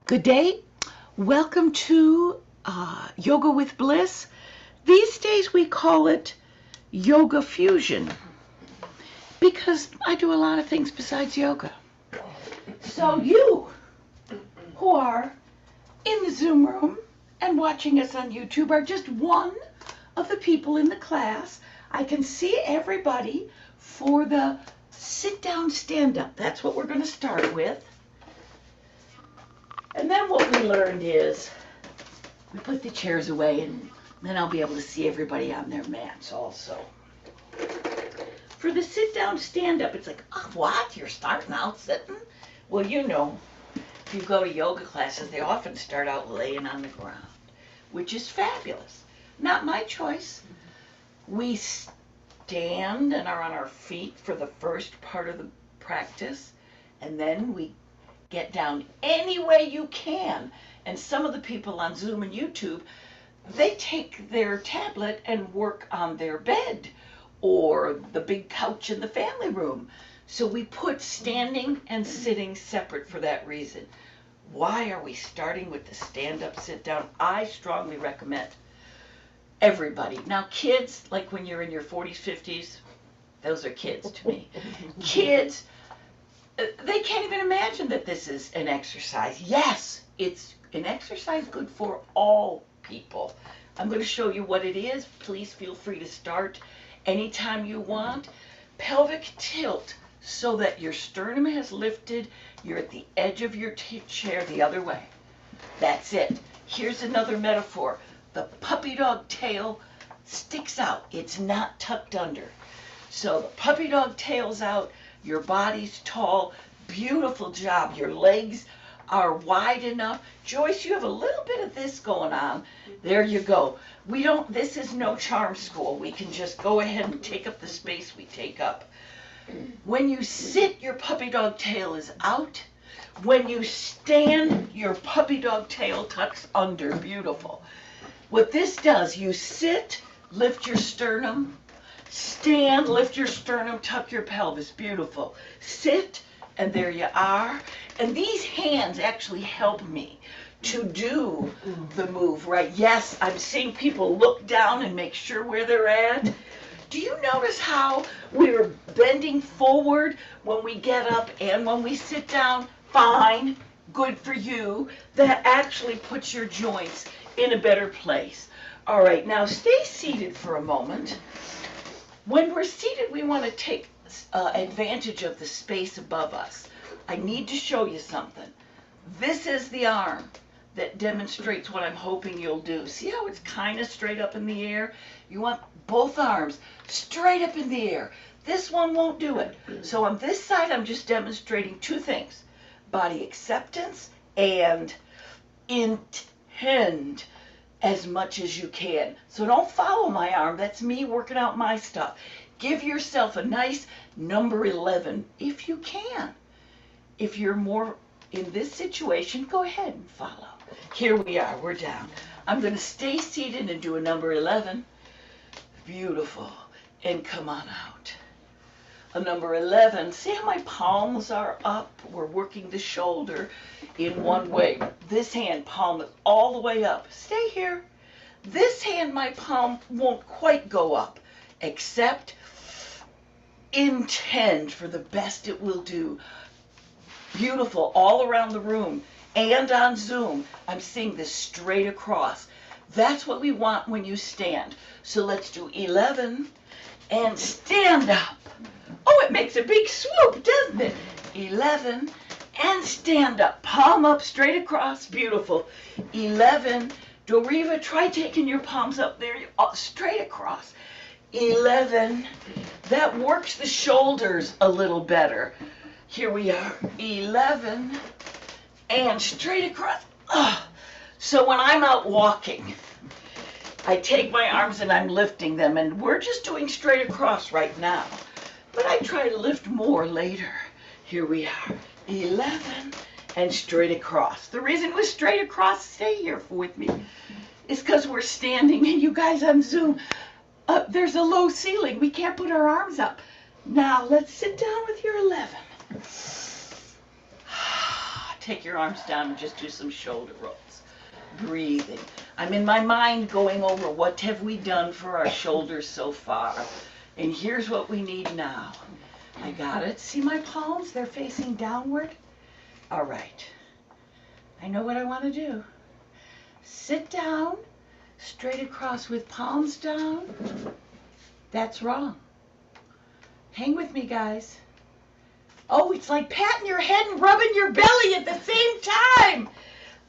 Good day. Welcome to Yoga with Bliss. These days we call it Yoga Fusion because I do a lot of things besides yoga. So you who are in the Zoom room and watching us on YouTube are just one of the people in the class. I can see everybody for the sit down stand up. That's what we're going to start with. And then what we learned is we put the chairs away and then I'll be able to see everybody on their mats also. For the sit down stand up, it's like, oh, what? You're starting out sitting? Well, you know, if you go to yoga classes, they often start out laying on the ground, which is fabulous. Not my choice. We stand and are on our feet for the first part of the practice, and then we get down any way you can. And some of the people on Zoom and YouTube, they take their tablet and work on their bed or the big couch in the family room. So we put standing and sitting separate for that reason. Why are we starting with the stand up, sit down? I strongly recommend everybody. Now kids, like when you're in your 40s, 50s, those are kids to me. Kids, they can't even imagine that this is an exercise. Yes, it's an exercise good for all people. I'm going to show you what it is. Please feel free to start anytime you want. Pelvic tilt so that your sternum has lifted. You're at the edge of your chair the other way. That's it. Here's another metaphor. The puppy dog tail sticks out. It's not tucked under. So the puppy dog tail's out. Your body's tall, beautiful job. Your legs are wide enough. Joyce, you have a little bit of this going on. There you go. This is no charm school. We can just go ahead and take up the space we take up. When you sit, your puppy dog tail is out. When you stand, your puppy dog tail tucks under. Beautiful. What this does, you sit, lift your sternum, stand, lift your sternum, tuck your pelvis. Beautiful. Sit, and there you are. And these hands actually help me to do the move, right? Yes, I'm seeing people look down and make sure where they're at. Do you notice how we're bending forward when we get up and when we sit down? Fine, good for you. That actually puts your joints in a better place. All right, now stay seated for a moment. When we're seated, we want to take advantage of the space above us. I need to show you something. This is the arm that demonstrates what I'm hoping you'll do. See how it's kind of straight up in the air? You want both arms straight up in the air. This one won't do it. So on this side, I'm just demonstrating two things: body acceptance and intend as much as you can. So don't follow my arm. That's me working out my stuff. Give yourself a nice number 11 if you can. If you're more in this situation, go ahead and follow. Here we are. We're down. I'm going to stay seated and do a number 11. Beautiful. And come on out. A number 11. See how my palms are up? We're working the shoulder in one way. This hand, palm is all the way up. Stay here. This hand, my palm won't quite go up, except intend for the best it will do. Beautiful. All around the room and on Zoom, I'm seeing this straight across. That's what we want when you stand. So let's do 11 and stand up. Oh, it makes a big swoop, doesn't it? 11 and stand up. Palm up, straight across. Beautiful. 11. Doriva, try taking your palms up there, straight across. 11. That works the shoulders a little better. Here we are. 11 and straight across. So when I'm out walking, I take my arms and I'm lifting them, and we're just doing straight across right now. But I try to lift more later. Here we are. 11 and straight across. The reason it was straight across, stay here with me, is because we're standing, and you guys on Zoom, there's a low ceiling. We can't put our arms up. Now let's sit down with your 11. take your arms down and just do some shoulder rolls. Breathing. I'm in my mind going over what have we done for our shoulders so far. And here's what we need now. I got it. See my palms? They're facing downward. All right. I know what I want to do. Sit down, straight across with palms down. That's wrong. Hang with me, guys. Oh, it's like patting your head and rubbing your belly at the same time.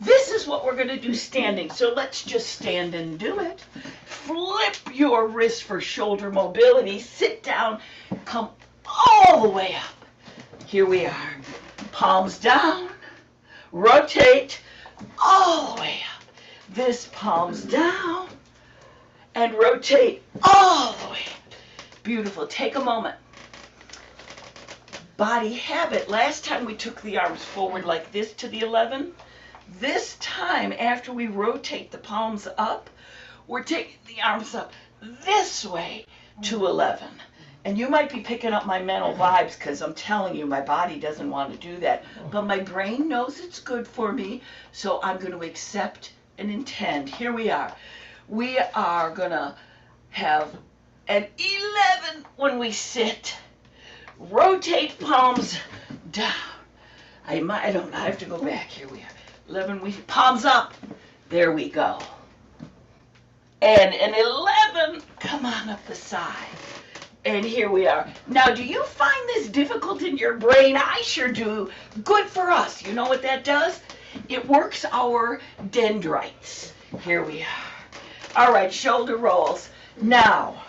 This is what we're going to do standing. So let's just stand and do it. Flip your wrist for shoulder mobility. Sit down. Come all the way up. Here we are. Palms down. Rotate all the way up. This palms down. And rotate all the way up. Beautiful. Take a moment. Body habit. Last time we took the arms forward like this to the 11. This time, after we rotate the palms up, we're taking the arms up this way to 11. And you might be picking up my mental vibes because I'm telling you, my body doesn't want to do that. But my brain knows it's good for me, so I'm going to accept and intend. Here we are. We are going to have an 11 when we sit. Rotate palms down. I don't know. I have to go back. Here we are. 11, palms up. There we go. And an 11, come on up the side. And here we are. Now, do you find this difficult in your brain? I sure do. Good for us. You know what that does? It works our dendrites. Here we are. All right, shoulder rolls. Now,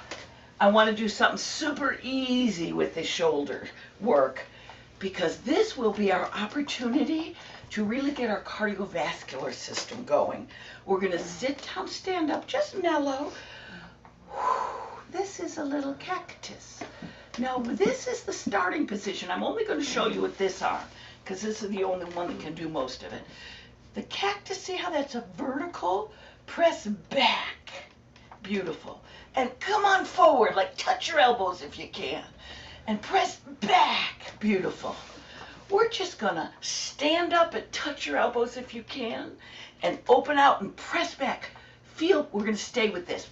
I want to do something super easy with the shoulder work because this will be our opportunity to really get our cardiovascular system going. We're going to sit down, stand up, just mellow. This is a little cactus. Now, this is the starting position. I'm only going to show you with this arm because this is the only one that can do most of it. The cactus, see how that's a vertical? Press back. Beautiful. And come on forward, like touch your elbows if you can. And press back. Beautiful. We're just going to stand up and touch your elbows if you can, and open out and press back. Feel, we're going to stay with this.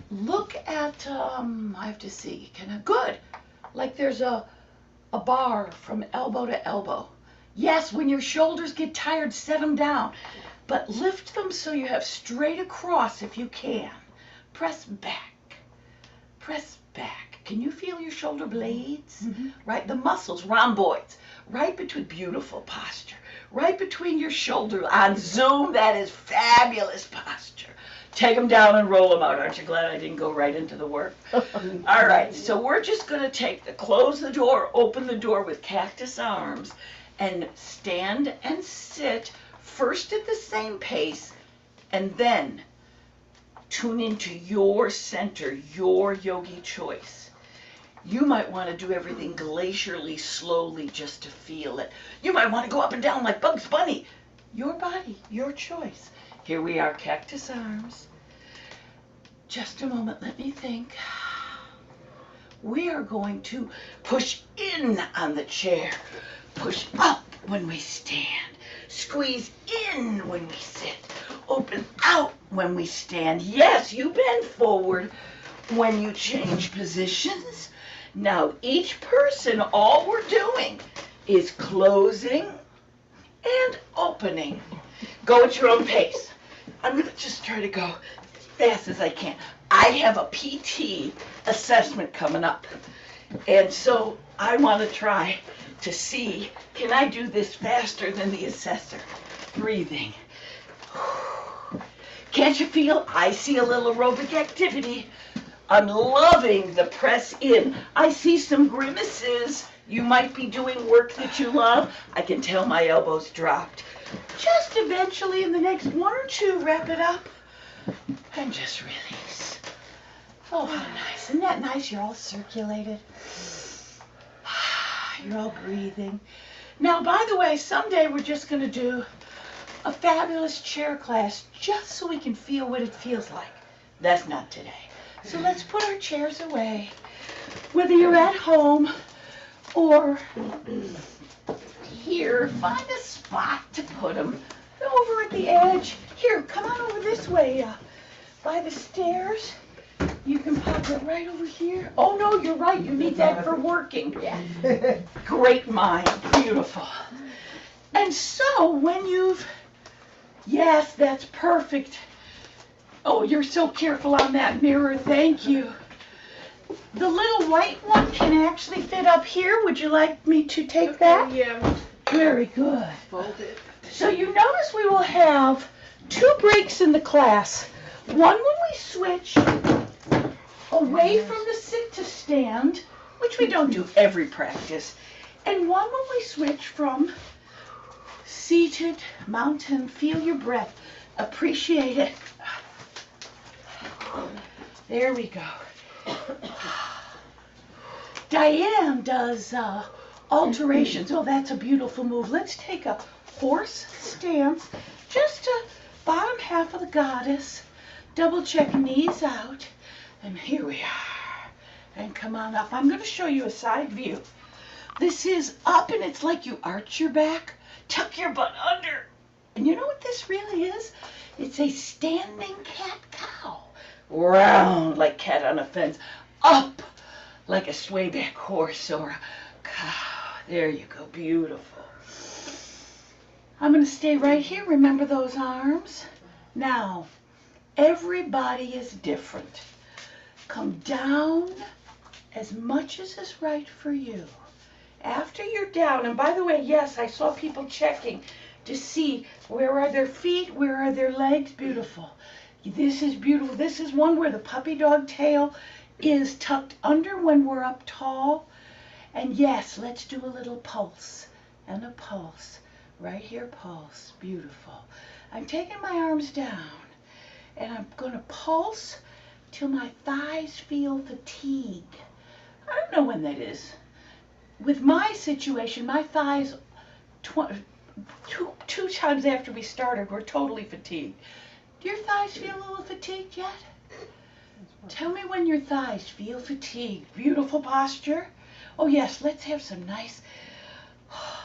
Look at, I have to see, good. Like there's a bar from elbow to elbow. Yes, when your shoulders get tired, set them down. But lift them so you have straight across if you can. Press back. Press back. Can you feel your shoulder blades? Mm-hmm. Right, the muscles, rhomboids, right between, beautiful posture, right between your shoulder. On Zoom, that is fabulous posture. Take them down and roll them out. Aren't you glad I didn't go right into the work? All right, so we're just going to close the door, open the door with cactus arms, and stand and sit first at the same pace, and then tune into your center, your yogi choice. You might want to do everything glacially, slowly, just to feel it. You might want to go up and down like Bugs Bunny. Your body, your choice. Here we are, cactus arms. Just a moment, let me think. We are going to push in on the chair, push up when we stand, squeeze in when we sit, open out when we stand. Yes, you bend forward when you change positions. Now, each person, all we're doing is closing and opening. Go at your own pace. I'm going to just try to go as fast as I can. I have a PT assessment coming up, and so I want to try to see, can I do this faster than the assessor? Breathing. Can't you feel? I see a little aerobic activity. I'm loving the press in. I see some grimaces. You might be doing work that you love. I can tell my elbows dropped. Just eventually in the next one or two, wrap it up and just release. Oh, how nice. Isn't that nice? You're all circulated. You're all breathing. Now, by the way, someday we're just going to do a fabulous chair class just so we can feel what it feels like. That's not today. So let's put our chairs away. Whether you're at home or here here. Find a spot to put them. Over at the edge. Here, come on over this way. By the stairs. You can pop it right over here. Oh, no, you're right. You need that for working. Yeah. Great mind. Beautiful. And so when you've... Yes, that's perfect. Oh, you're so careful on that mirror. Thank you. The little white one can actually fit up here. Would you like me to take that? Yeah. Very good. Fold it. So you notice we will have 2 breaks in the class. One when we switch away from the sit to stand, which we don't do every practice, and one when we switch from seated, mountain, feel your breath, appreciate it. There we go. Diane does alterations. Oh, that's a beautiful move. Let's take a horse stance, just to bottom half of the goddess. Double check knees out. And here we are. And come on up. I'm going to show you a side view. This is up and it's like you arch your back, tuck your butt under. And you know what this really is? It's a standing cat-cow. Round like cat on a fence. Up like a swayback horse or a cow. There you go. Beautiful. I'm going to stay right here. Remember those arms? Now, everybody is different. Come down as much as is right for you. After you're down, and by the way, yes, I saw people checking to see where are their feet, where are their legs. Beautiful. This is beautiful. This is one where the puppy dog tail is tucked under when we're up tall. And yes, let's do a little pulse and a pulse. Right here, pulse. Beautiful. I'm taking my arms down and I'm going to pulse till my thighs feel fatigue. I don't know when that is. With my situation, my thighs, two times after we started, were totally fatigued. Do your thighs feel a little fatigued yet? Tell me when your thighs feel fatigued. Beautiful posture. Oh yes, let's have some nice,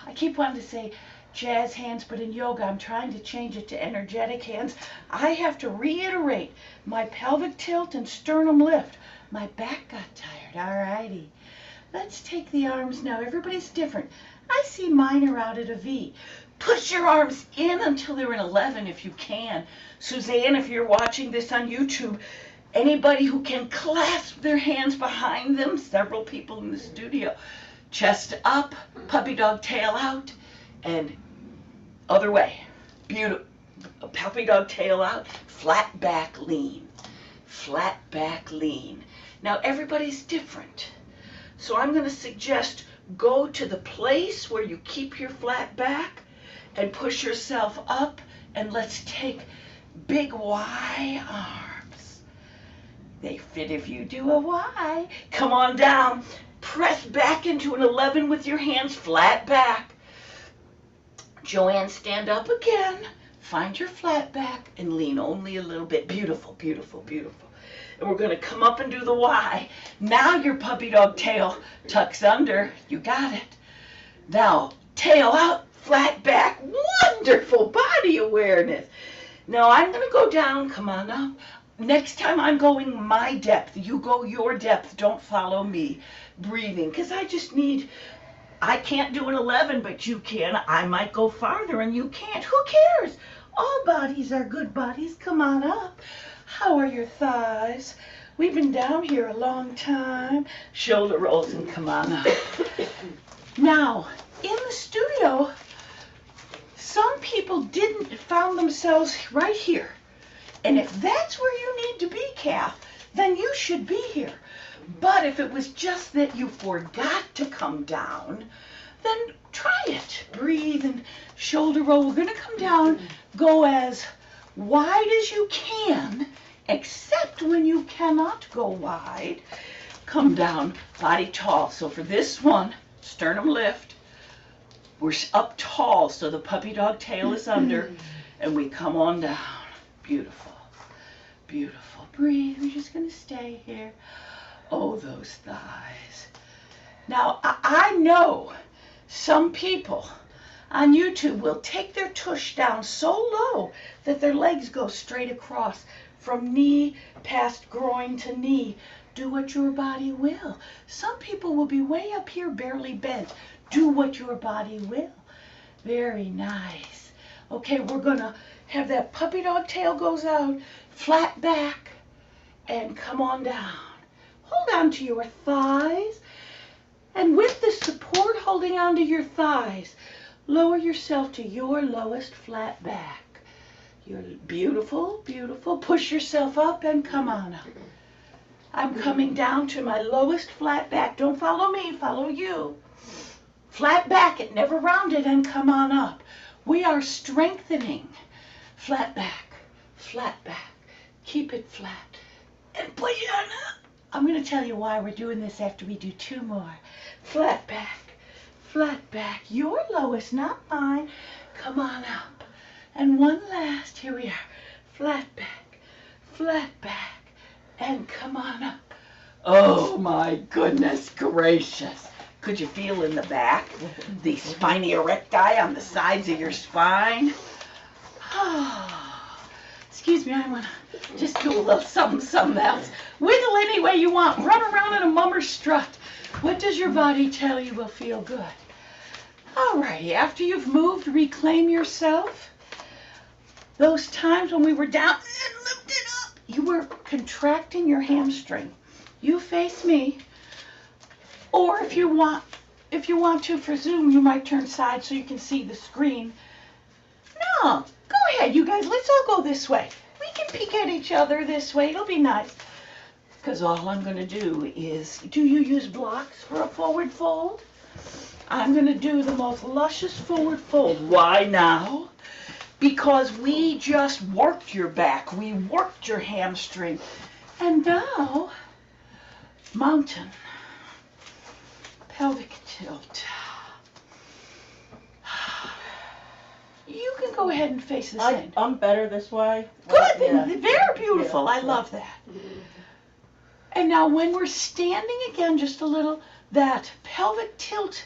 I keep wanting to say jazz hands, but in yoga I'm trying to change it to energetic hands. I have to reiterate my pelvic tilt and sternum lift. My back got tired. Alrighty. Let's take the arms now. Everybody's different. I see mine are out at a V. Push your arms in until they're in 11 if you can. Suzanne, if you're watching this on YouTube, anybody who can clasp their hands behind them, several people in the studio, chest up, puppy dog tail out, and other way. Beautiful. Puppy dog tail out, flat back lean. Flat back lean. Now everybody's different. So I'm going to suggest go to the place where you keep your flat back and push yourself up, and let's take big Y arms. They fit if you do a Y. Come on down. Press back into an 11 with your hands flat back. Joanne, stand up again. Find your flat back and lean only a little bit. Beautiful, beautiful, beautiful. And we're going to come up and do the Y. Now your puppy dog tail tucks under. You got it. Now, tail out, flat back. Wonderful body awareness. Now I'm going to go down. Come on up. Next time I'm going my depth. You go your depth. Don't follow me. Breathing. Because I can't do an 11, but you can. I might go farther and you can't. Who cares? All bodies are good bodies. Come on up. How are your thighs? We've been down here a long time. Shoulder rolls and come on up. Now, in the studio, some people found themselves right here. And if that's where you need to be, calf, then you should be here. But if it was just that you forgot to come down, then try it. Breathe and shoulder roll. We're going to come down, go as wide as you can, except when you cannot go wide. Come down, body tall. So for this one, sternum lift. We're up tall, so the puppy dog tail is under, and we come on down. Beautiful, beautiful. Breathe. We're just going to stay here. Oh, those thighs. Now, I know some people, on YouTube will take their tush down so low that their legs go straight across from knee past groin to knee. Do what your body will. Some people will be way up here barely bent. Do what your body will. Very nice. Okay, we're gonna have that puppy dog tail goes out, flat back, and come on down. Hold on to your thighs, and with the support holding onto your thighs, lower yourself to your lowest flat back. You're beautiful, beautiful. Push yourself up and come on up. I'm coming down to my lowest flat back. Don't follow me, follow you. Flat back, it never rounded, and come on up. We are strengthening. Flat back, flat back. Keep it flat. And push on up. I'm going to tell you why we're doing this after we do 2 more. Flat back, flat back. Your lowest, not mine. Come on up. And one last. Here we are. Flat back, and come on up. Oh my goodness gracious. Could you feel in the back the spiny erecti on the sides of your spine? Oh, excuse me, I want to just do a little something else. Wiggle any way you want. Run around in a mummer strut. What does your body tell you will feel good? Alrighty, after you've moved, reclaim yourself. Those times when we were down and lifted up, you were contracting your hamstring. You face me. Or if you want to for Zoom, you might turn side so you can see the screen. No, go ahead, you guys. Let's all go this way. We can peek at each other this way. It'll be nice. Because all I'm going to do is, do you use blocks for a forward fold? I'm going to do the most luscious forward fold. Why now? Because we just worked your back. We worked your hamstring. And now, mountain. Pelvic tilt. You can go ahead and face the same. I'm better this way. Good, Yeah. very beautiful. Yeah. I love that. And now when we're standing again just a little, that pelvic tilt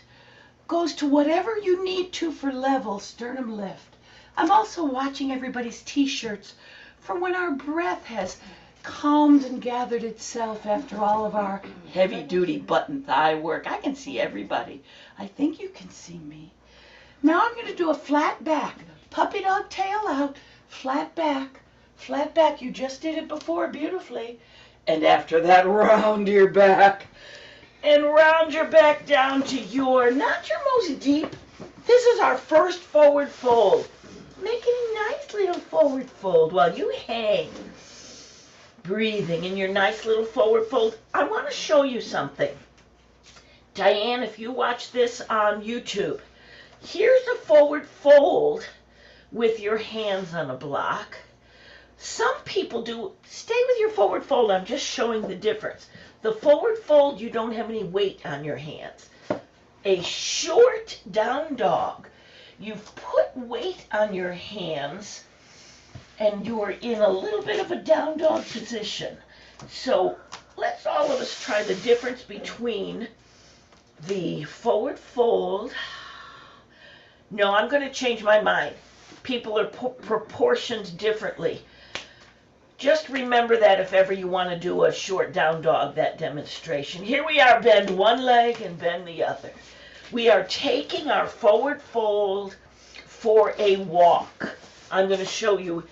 goes to whatever you need to for level, sternum lift. I'm also watching everybody's t-shirts for when our breath has calmed and gathered itself after all of our heavy-duty butt and thigh work. I can see everybody. I think you can see me. Now I'm going to do a flat back. Puppy dog tail out, flat back, flat back. You just did it before beautifully. And after that, round your back. And round your back down to your, not your most deep. This is our first forward fold. Make it a nice little forward fold while you hang. Breathing in your nice little forward fold. I want to show you something. Diane, if you watch this on YouTube, here's a forward fold with your hands on a block. Some people do, stay with your forward fold, I'm just showing the difference. The forward fold, you don't have any weight on your hands. A short down dog, you've put weight on your hands and you're in a little bit of a down dog position. So let's all of us try the difference between the forward fold. No, I'm going to change my mind. People are proportioned differently. Just remember that if ever you want to do a short down dog, that demonstration. Here we are, bend one leg and bend the other. We are taking our forward fold for a walk. I'm going to show you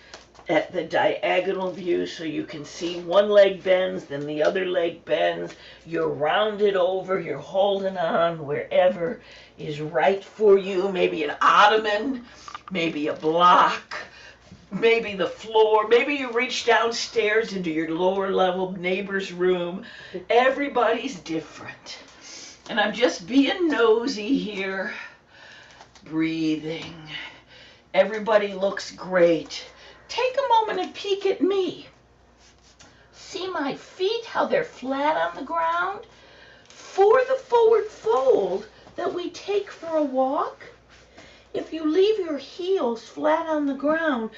at the diagonal view so you can see one leg bends, then the other leg bends. You're rounded over, you're holding on wherever is right for you. Maybe an ottoman, maybe a block, maybe the floor, maybe you reach downstairs into your lower level neighbor's room. Everybody's different. And I'm just being nosy here. Breathing. Everybody looks great. Take a moment and peek at me. See my feet, how they're flat on the ground? For the forward fold that we take for a walk, if you leave your heels flat on the ground,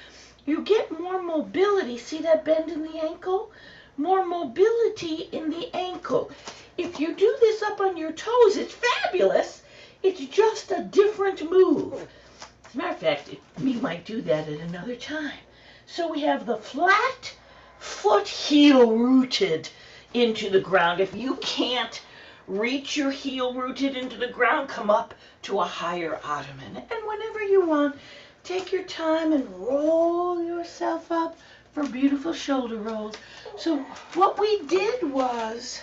you get more mobility. See that bend in the ankle? More mobility in the ankle. If you do this up on your toes, it's fabulous. It's just a different move. As a matter of fact, we might do that at another time. So we have the flat foot heel rooted into the ground. If you can't reach your heel rooted into the ground, come up to a higher ottoman. And whenever you want, take your time and roll yourself up for beautiful shoulder rolls. So what we did was,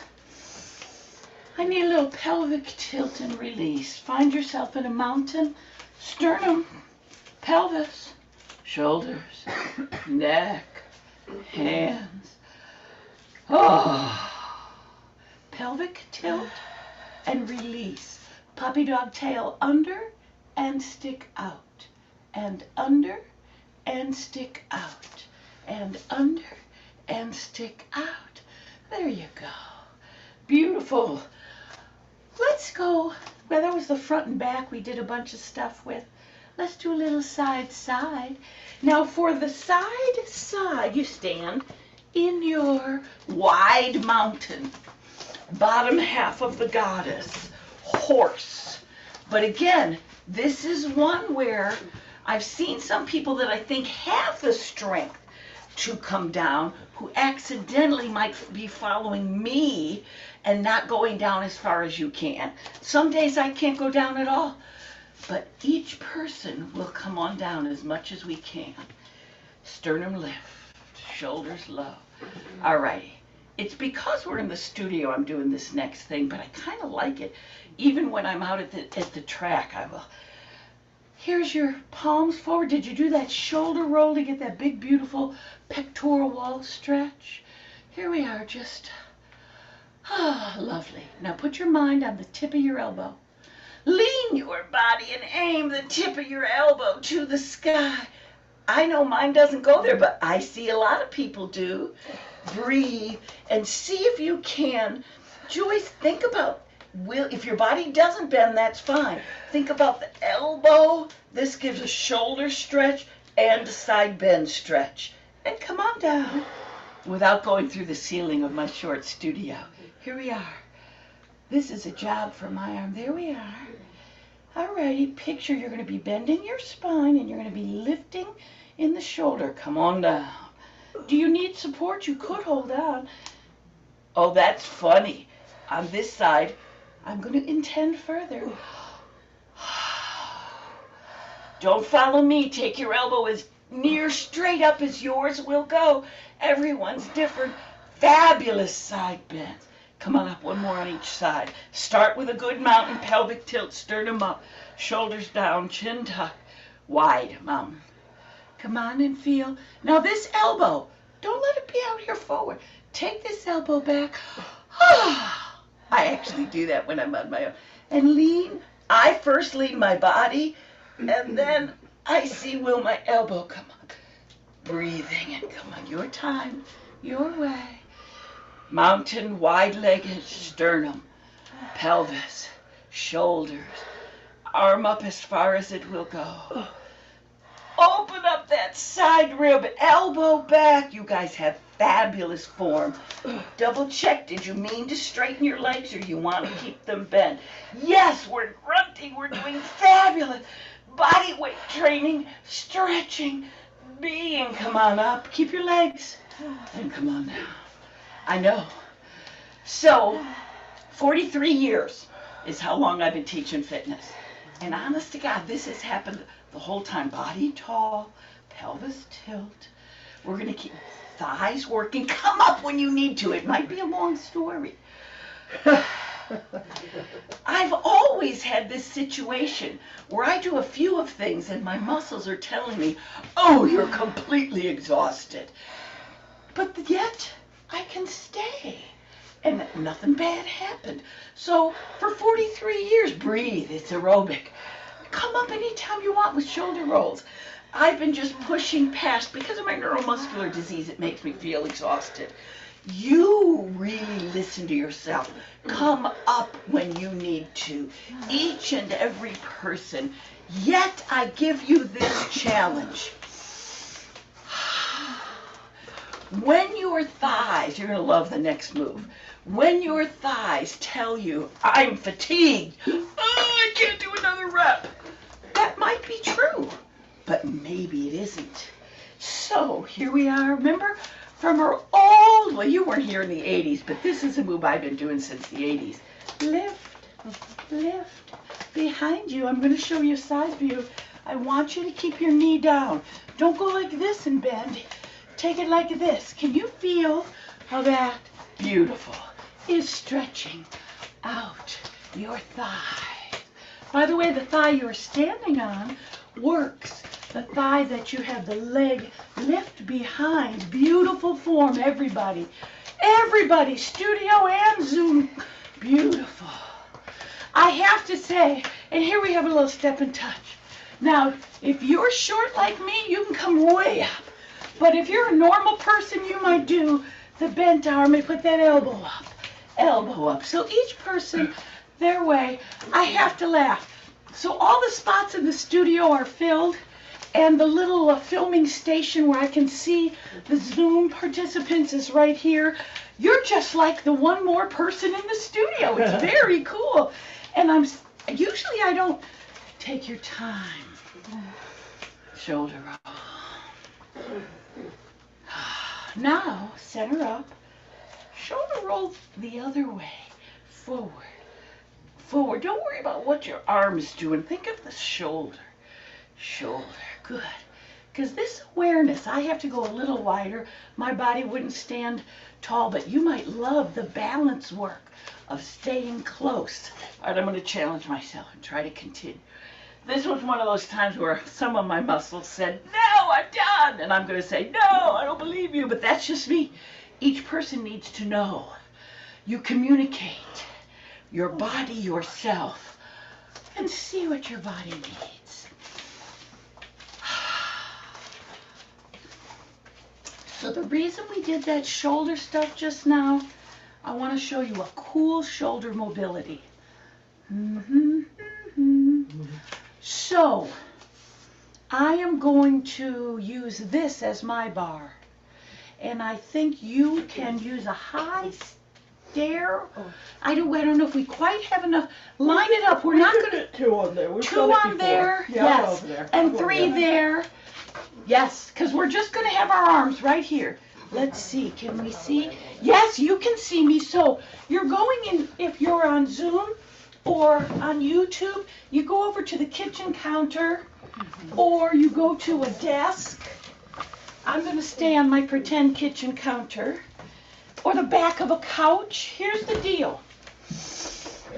I need a little pelvic tilt and release. Find yourself in a mountain, sternum, pelvis, shoulders, neck, hands. Oh. Pelvic tilt and release. Puppy dog tail under and stick out. And under and stick out. And under and stick out. There you go. Beautiful. Let's go. Well, that was the front and back we did a bunch of stuff with. Let's do a little side side. Now for the side side, you stand in your wide mountain, bottom half of the goddess, horse. But again, this is one where I've seen some people that I think have the strength to come down who accidentally might be following me and not going down as far as you can. Some days I can't go down at all, but each person will come on down as much as we can. Sternum lift, shoulders low. All righty. It's because we're in the studio I'm doing this next thing, but I kind of like it. Even when I'm out at the track, I will. Here's your palms forward. Did you do that shoulder roll to get that big, beautiful pectoral wall stretch? Here we are, just, lovely. Now put your mind on the tip of your elbow. Lean your body and aim the tip of your elbow to the sky. I know mine doesn't go there, but I see a lot of people do. Breathe and see if you can. Joyce, think about, if your body doesn't bend, that's fine. Think about the elbow. This gives a shoulder stretch and a side bend stretch. And come on down without going through the ceiling of my short studio. Here we are. This is a job for my arm. There we are. Alrighty, picture you're going to be bending your spine and you're going to be lifting in the shoulder. Come on down. Do you need support? You could hold on. Oh, that's funny. On this side, I'm going to intend further. Don't follow me. Take your elbow as near straight up as yours will go. Everyone's different. Fabulous side bends. Come on up, one more on each side. Start with a good mountain, pelvic tilt, sternum up, shoulders down, chin tuck, wide mountain. Come on and feel. Now this elbow, don't let it be out here forward. Take this elbow back. I actually do that when I'm on my own. And lean. I first lean my body, and then I see will my elbow come up. Breathing and come on, your time, your way. Mountain, wide-legged, sternum, pelvis, shoulders, arm up as far as it will go. Open up that side rib, elbow back. You guys have fabulous form. Double check, did you mean to straighten your legs or you want to keep them bent? Yes, we're grunting, we're doing fabulous. Body weight training, stretching, being. Come on up, keep your legs, and come on down. I know. So, 43 years is how long I've been teaching fitness. And honest to God, this has happened the whole time. Body tall, pelvis tilt. We're going to keep thighs working. Come up when you need to. It might be a long story. I've always had this situation where I do a few of things and my muscles are telling me, oh, you're completely exhausted. But yet, I can stay, and nothing bad happened. So for 43 years, breathe, it's aerobic. Come up anytime you want with shoulder rolls. I've been just pushing past, because of my neuromuscular disease, it makes me feel exhausted. You really listen to yourself. Come up when you need to, each and every person. Yet I give you this challenge. When your thighs, you're going to love the next move. When your thighs tell you, I'm fatigued, oh, I can't do another rep, that might be true, but maybe it isn't. So here we are, remember from our old, well, you weren't here in the 80s, but this is a move I've been doing since the 80s. Lift, lift. Behind you, I'm going to show you a side view. I want you to keep your knee down. Don't go like this and bend. Take it like this. Can you feel how that beautiful is stretching out your thigh? By the way, the thigh you're standing on works. The thigh that you have the leg lift behind. Beautiful form, everybody. Everybody, studio and Zoom. Beautiful. I have to say, and here we have a little step and touch. Now, if you're short like me, you can come way up. But if you're a normal person, you might do the bent arm and put that elbow up. Elbow up. So each person, their way. I have to laugh. So all the spots in the studio are filled, and the little filming station where I can see the Zoom participants is right here. You're just like the one more person in the studio. It's very cool. And usually I don't take your time. Shoulder roll. Now, center up. Shoulder roll the other way. Forward. Forward. Don't worry about what your arm's doing. Think of the shoulder. Shoulder. Good. Because this awareness, I have to go a little wider. My body wouldn't stand tall, but you might love the balance work of staying close. All right, I'm going to challenge myself and try to continue. This was one of those times where some of my muscles said, no, I'm done. And I'm going to say, no, I don't believe you. But that's just me. Each person needs to know. You communicate your body, yourself, and see what your body needs. So the reason we did that shoulder stuff just now, I want to show you a cool shoulder mobility. So, I am going to use this as my bar. And I think you can use a high stair. I don't know if we quite have enough. Line it up. We're not going to... Two on there. Two on there. Yeah, yes. there. And three there. Yes, because we're just going to have our arms right here. Let's see. Can we see? Yes, you can see me. So you're going in, if you're on Zoom or on YouTube, you go over to the kitchen counter or you go to a desk. I'm going to stay on my pretend kitchen counter or the back of a couch. Here's the deal.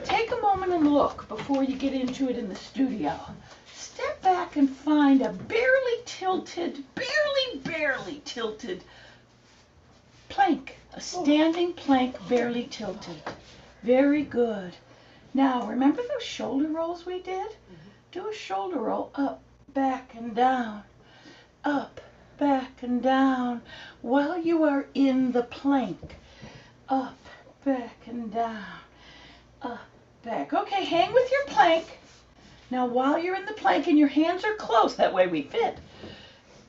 Take a moment and look before you get into it in the studio. Step back and find a barely tilted plank. A standing plank, barely tilted. Very good. Now, remember those shoulder rolls we did? Do a shoulder roll up, back, and down. Up, back, and down while you are in the plank. Up, back, and down. Up, back. Okay, hang with your plank. Now, while you're in the plank and your hands are close, that way we fit,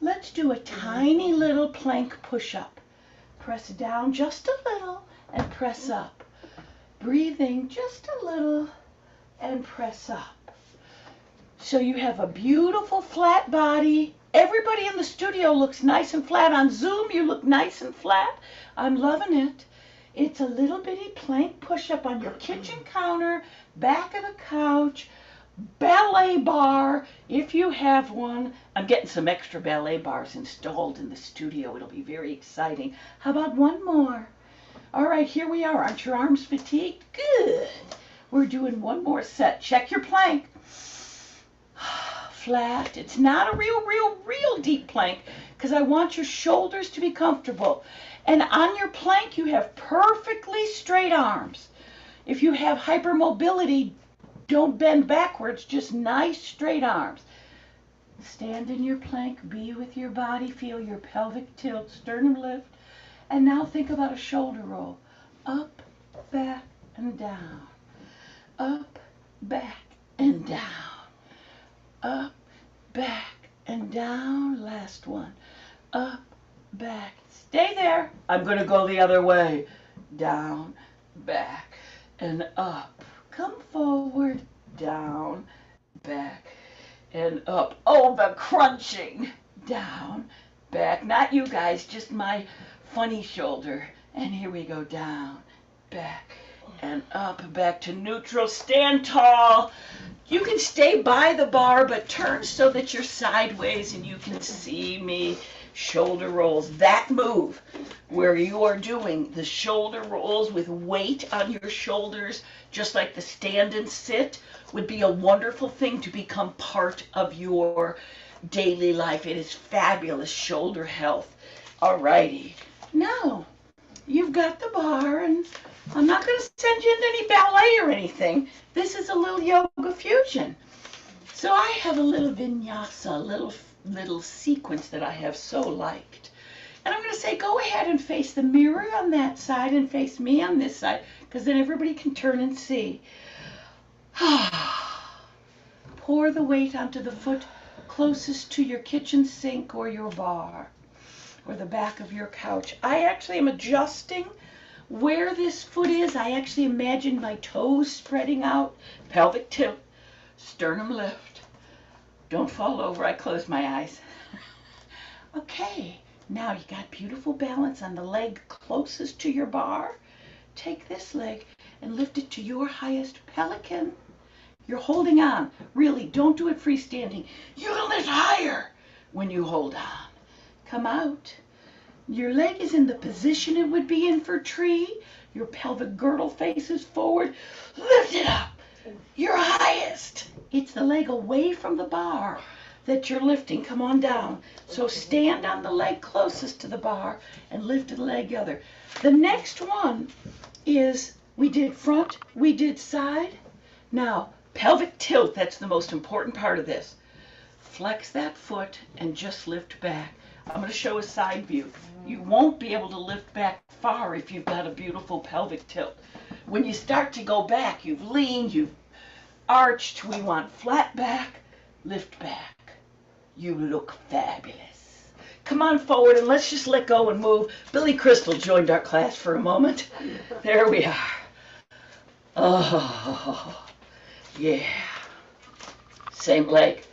let's do a tiny little plank push-up. Press down just a little and press up. Breathing just a little and press up. So you have a beautiful flat body. Everybody in the studio looks nice and flat. On Zoom, you look nice and flat. I'm loving it. It's a little bitty plank push-up on your kitchen counter, back of the couch, ballet bar, if you have one. I'm getting some extra ballet bars installed in the studio. It'll be very exciting. How about one more? All right, here we are. Aren't your arms fatigued? Good. We're doing one more set. Check your plank. Flat. It's not a real deep plank because I want your shoulders to be comfortable. And on your plank, you have perfectly straight arms. If you have hypermobility, don't bend backwards, just nice straight arms. Stand in your plank, be with your body, feel your pelvic tilt, sternum lift. And now think about a shoulder roll. Up, back, and down. Up, back, and down. Up, back, and down. Last one. Up, back. Stay there. I'm going to go the other way. Down, back, and up. Come forward, down, back, and up. Oh, the crunching. Down, back. Not you guys, just my funny shoulder. And here we go, down, back, and up, back to neutral. Stand tall. You can stay by the bar, but turn so that you're sideways and you can see me. Shoulder rolls. That move where you are doing the shoulder rolls with weight on your shoulders, just like the stand and sit, would be a wonderful thing to become part of your daily life. It is fabulous shoulder health. All righty. Now, you've got the bar, and I'm not going to send you into any ballet or anything. This is a little yoga fusion. So I have a little vinyasa, a little sequence that I have so liked. And I'm going to say, go ahead and face the mirror on that side and face me on this side, because then everybody can turn and see. Pour the weight onto the foot closest to your kitchen sink or your bar or the back of your couch. I actually am adjusting where this foot is. I actually imagine my toes spreading out, pelvic tilt, sternum lift. Don't fall over. I close my eyes. Okay, now you got beautiful balance on the leg closest to your bar. Take this leg and lift it to your highest pelican. You're holding on. Really, don't do it freestanding. You lift higher when you hold on. Come out. Your leg is in the position it would be in for tree. Your pelvic girdle faces forward. Lift it up. Your highest. It's the leg away from the bar that you're lifting. Come on down. So stand on the leg closest to the bar and lift the leg other. The next one is, we did front, we did side. Now, pelvic tilt, that's the most important part of this. Flex that foot and just lift back. I'm going to show a side view. You won't be able to lift back far if you've got a beautiful pelvic tilt. When you start to go back, you've leaned, you've arched. We want flat back, lift back. You look fabulous. Come on forward and let's just let go and move. Billy Crystal joined our class for a moment. There we are. Oh, yeah. Same leg.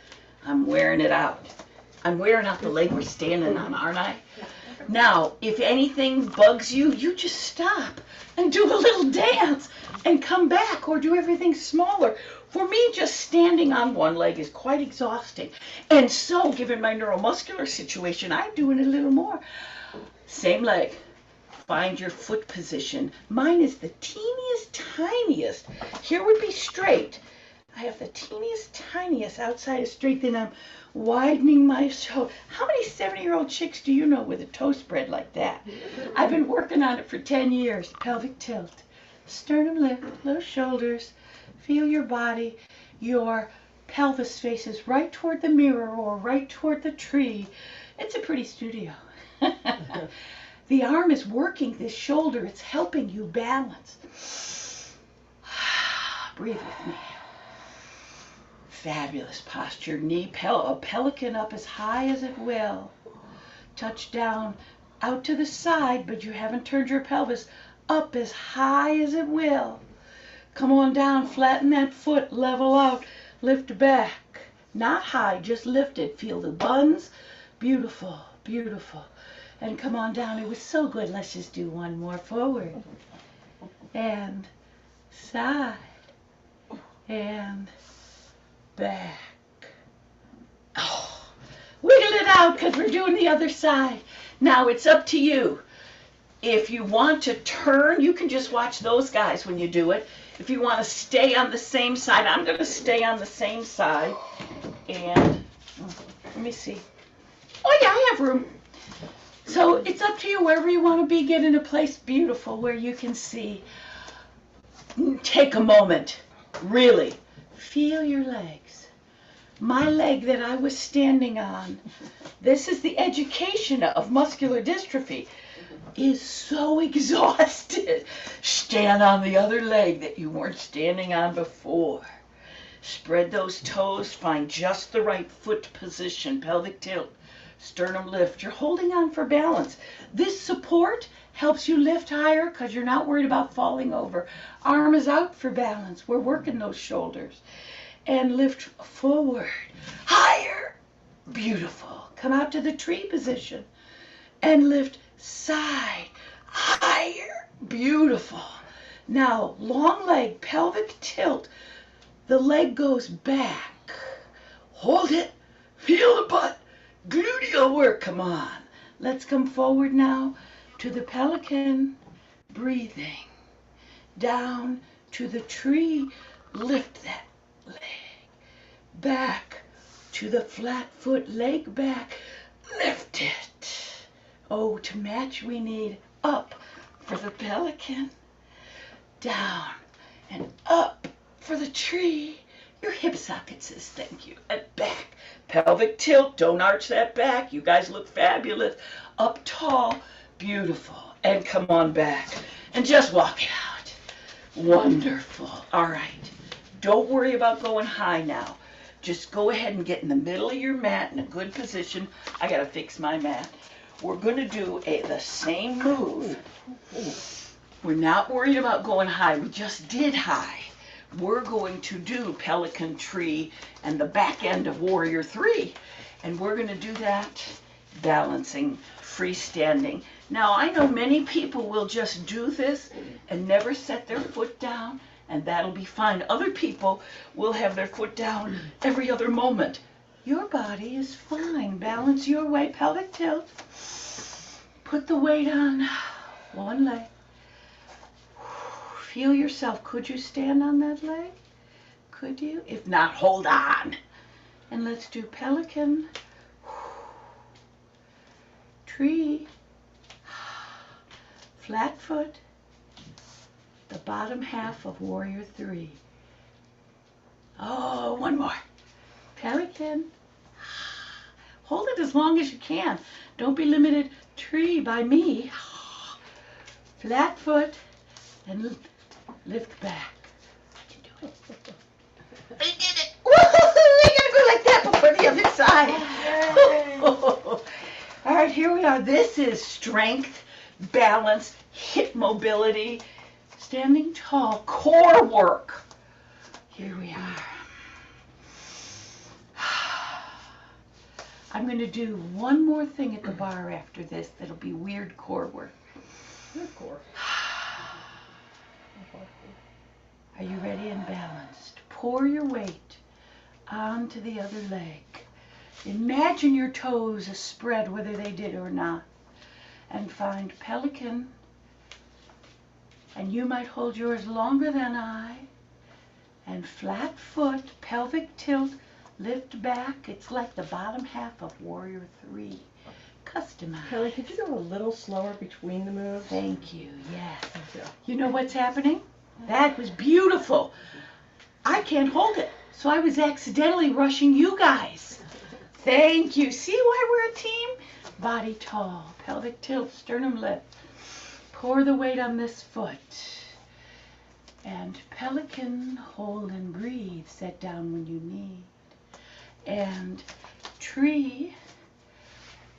I'm wearing it out. I'm wearing out the leg we're standing on, aren't I? Now, if anything bugs you, you just stop and do a little dance and come back or do everything smaller. For me, just standing on one leg is quite exhausting. And so, given my neuromuscular situation, I'm doing a little more. Same leg. Find your foot position. Mine is the teeniest, tiniest. Here would be straight. I have the teeniest, tiniest outside of straight. Then I'm widening my toe. How many 70-year-old chicks do you know with a toe spread like that? I've been working on it for 10 years. Pelvic tilt. Sternum lift, low shoulders. Feel your body. Your pelvis faces right toward the mirror or right toward the tree. It's a pretty studio. The arm is working this shoulder. It's helping you balance. Breathe with me. Fabulous posture. Knee, a pelican up as high as it will. Touch down out to the side, but you haven't turned your pelvis up as high as it will. Come on down, flatten that foot, level out, lift back. Not high, just lift it. Feel the buns. Beautiful, beautiful. And come on down. It was so good. Let's just do one more forward. And side. And back. Oh, wiggle it out because we're doing the other side. Now it's up to you. If you want to turn, you can just watch those guys when you do it. If you want to stay on the same side, I'm going to stay on the same side. And let me see. Oh yeah, I have room. So it's up to you wherever you want to be. Get in a place beautiful where you can see. Take a moment. Really. Feel your legs. My leg that I was standing on, this is the education of muscular dystrophy, is so exhausted. Stand on the other leg that you weren't standing on before. Spread those toes. Find just the right foot position. Pelvic tilt. sternum lift. You're holding on for balance. This support helps you lift higher because you're not worried about falling over. Arm is out for balance. We're working those shoulders. And lift forward, higher. Beautiful. Come out to the tree position and lift side, higher. Beautiful. Now, long leg, pelvic tilt. The leg goes back. Hold it. Feel the butt. Gluteal work. Come on. Let's come forward now to the pelican. Breathing. Down to the tree. Lift that leg. Back to the flat foot. Leg back. Lift it. Oh, to match we need up for the pelican. Down and up for the tree. Your hip socket says thank you. And back. Pelvic tilt. Don't arch that back. You guys look fabulous. Up tall. Beautiful. And come on back. And just walk it out. Wonderful. All right. Don't worry about going high now. Just go ahead and get in the middle of your mat in a good position. I got to fix my mat. We're going to do the same move. We're not worried about going high. We just did high. We're going to do pelican tree and the back end of warrior 3. And we're going to do that balancing, freestanding. Now, I know many people will just do this and never set their foot down, and that'll be fine. Other people will have their foot down every other moment. Your body is fine. Balance your way, pelvic tilt. Put the weight on one leg. Feel yourself. Could you stand on that leg? Could you? If not, hold on. And let's do pelican, tree, flat foot, the bottom half of warrior 3. Oh, one more. Pelican. Hold it as long as you can. Don't be limited. Tree by me. Flat foot and lift back. You do it. I did it. Woo! I gotta go like that before the other side. All right, here we are. This is strength, balance, hip mobility, standing tall, core work. Here we are. I'm going to do one more thing at the bar after this that'll be weird core work. Weird core. Are you ready and balanced? Pour your weight onto the other leg. Imagine your toes spread whether they did or not. And find pelican. And you might hold yours longer than I. And flat foot, pelvic tilt, lift back. It's like the bottom half of warrior 3. Customize. Kelly, could you go a little slower between the moves? Thank you, yes. Thank you. You know what's happening? That was beautiful. I can't hold it, so I was accidentally rushing you guys. Thank you. See why we're a team? Body tall, pelvic tilt, sternum lift. Pour the weight on this foot. And pelican, hold and breathe. Set down when you need. And tree,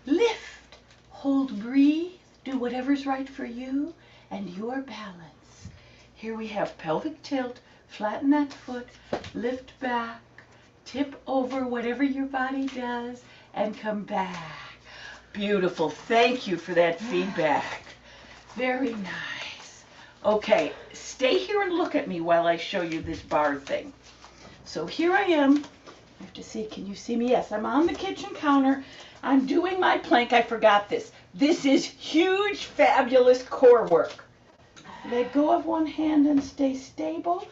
lift, hold, breathe. Do whatever's right for you and your balance. Here we have pelvic tilt, flatten that foot, lift back, tip over, whatever your body does, and come back. Beautiful. Thank you for that feedback. Very nice. Okay, stay here and look at me while I show you this bar thing. So here I am. I have to see, can you see me? Yes, I'm on the kitchen counter. I'm doing my plank. I forgot this. This is huge, fabulous core work. Let go of one hand and stay stable.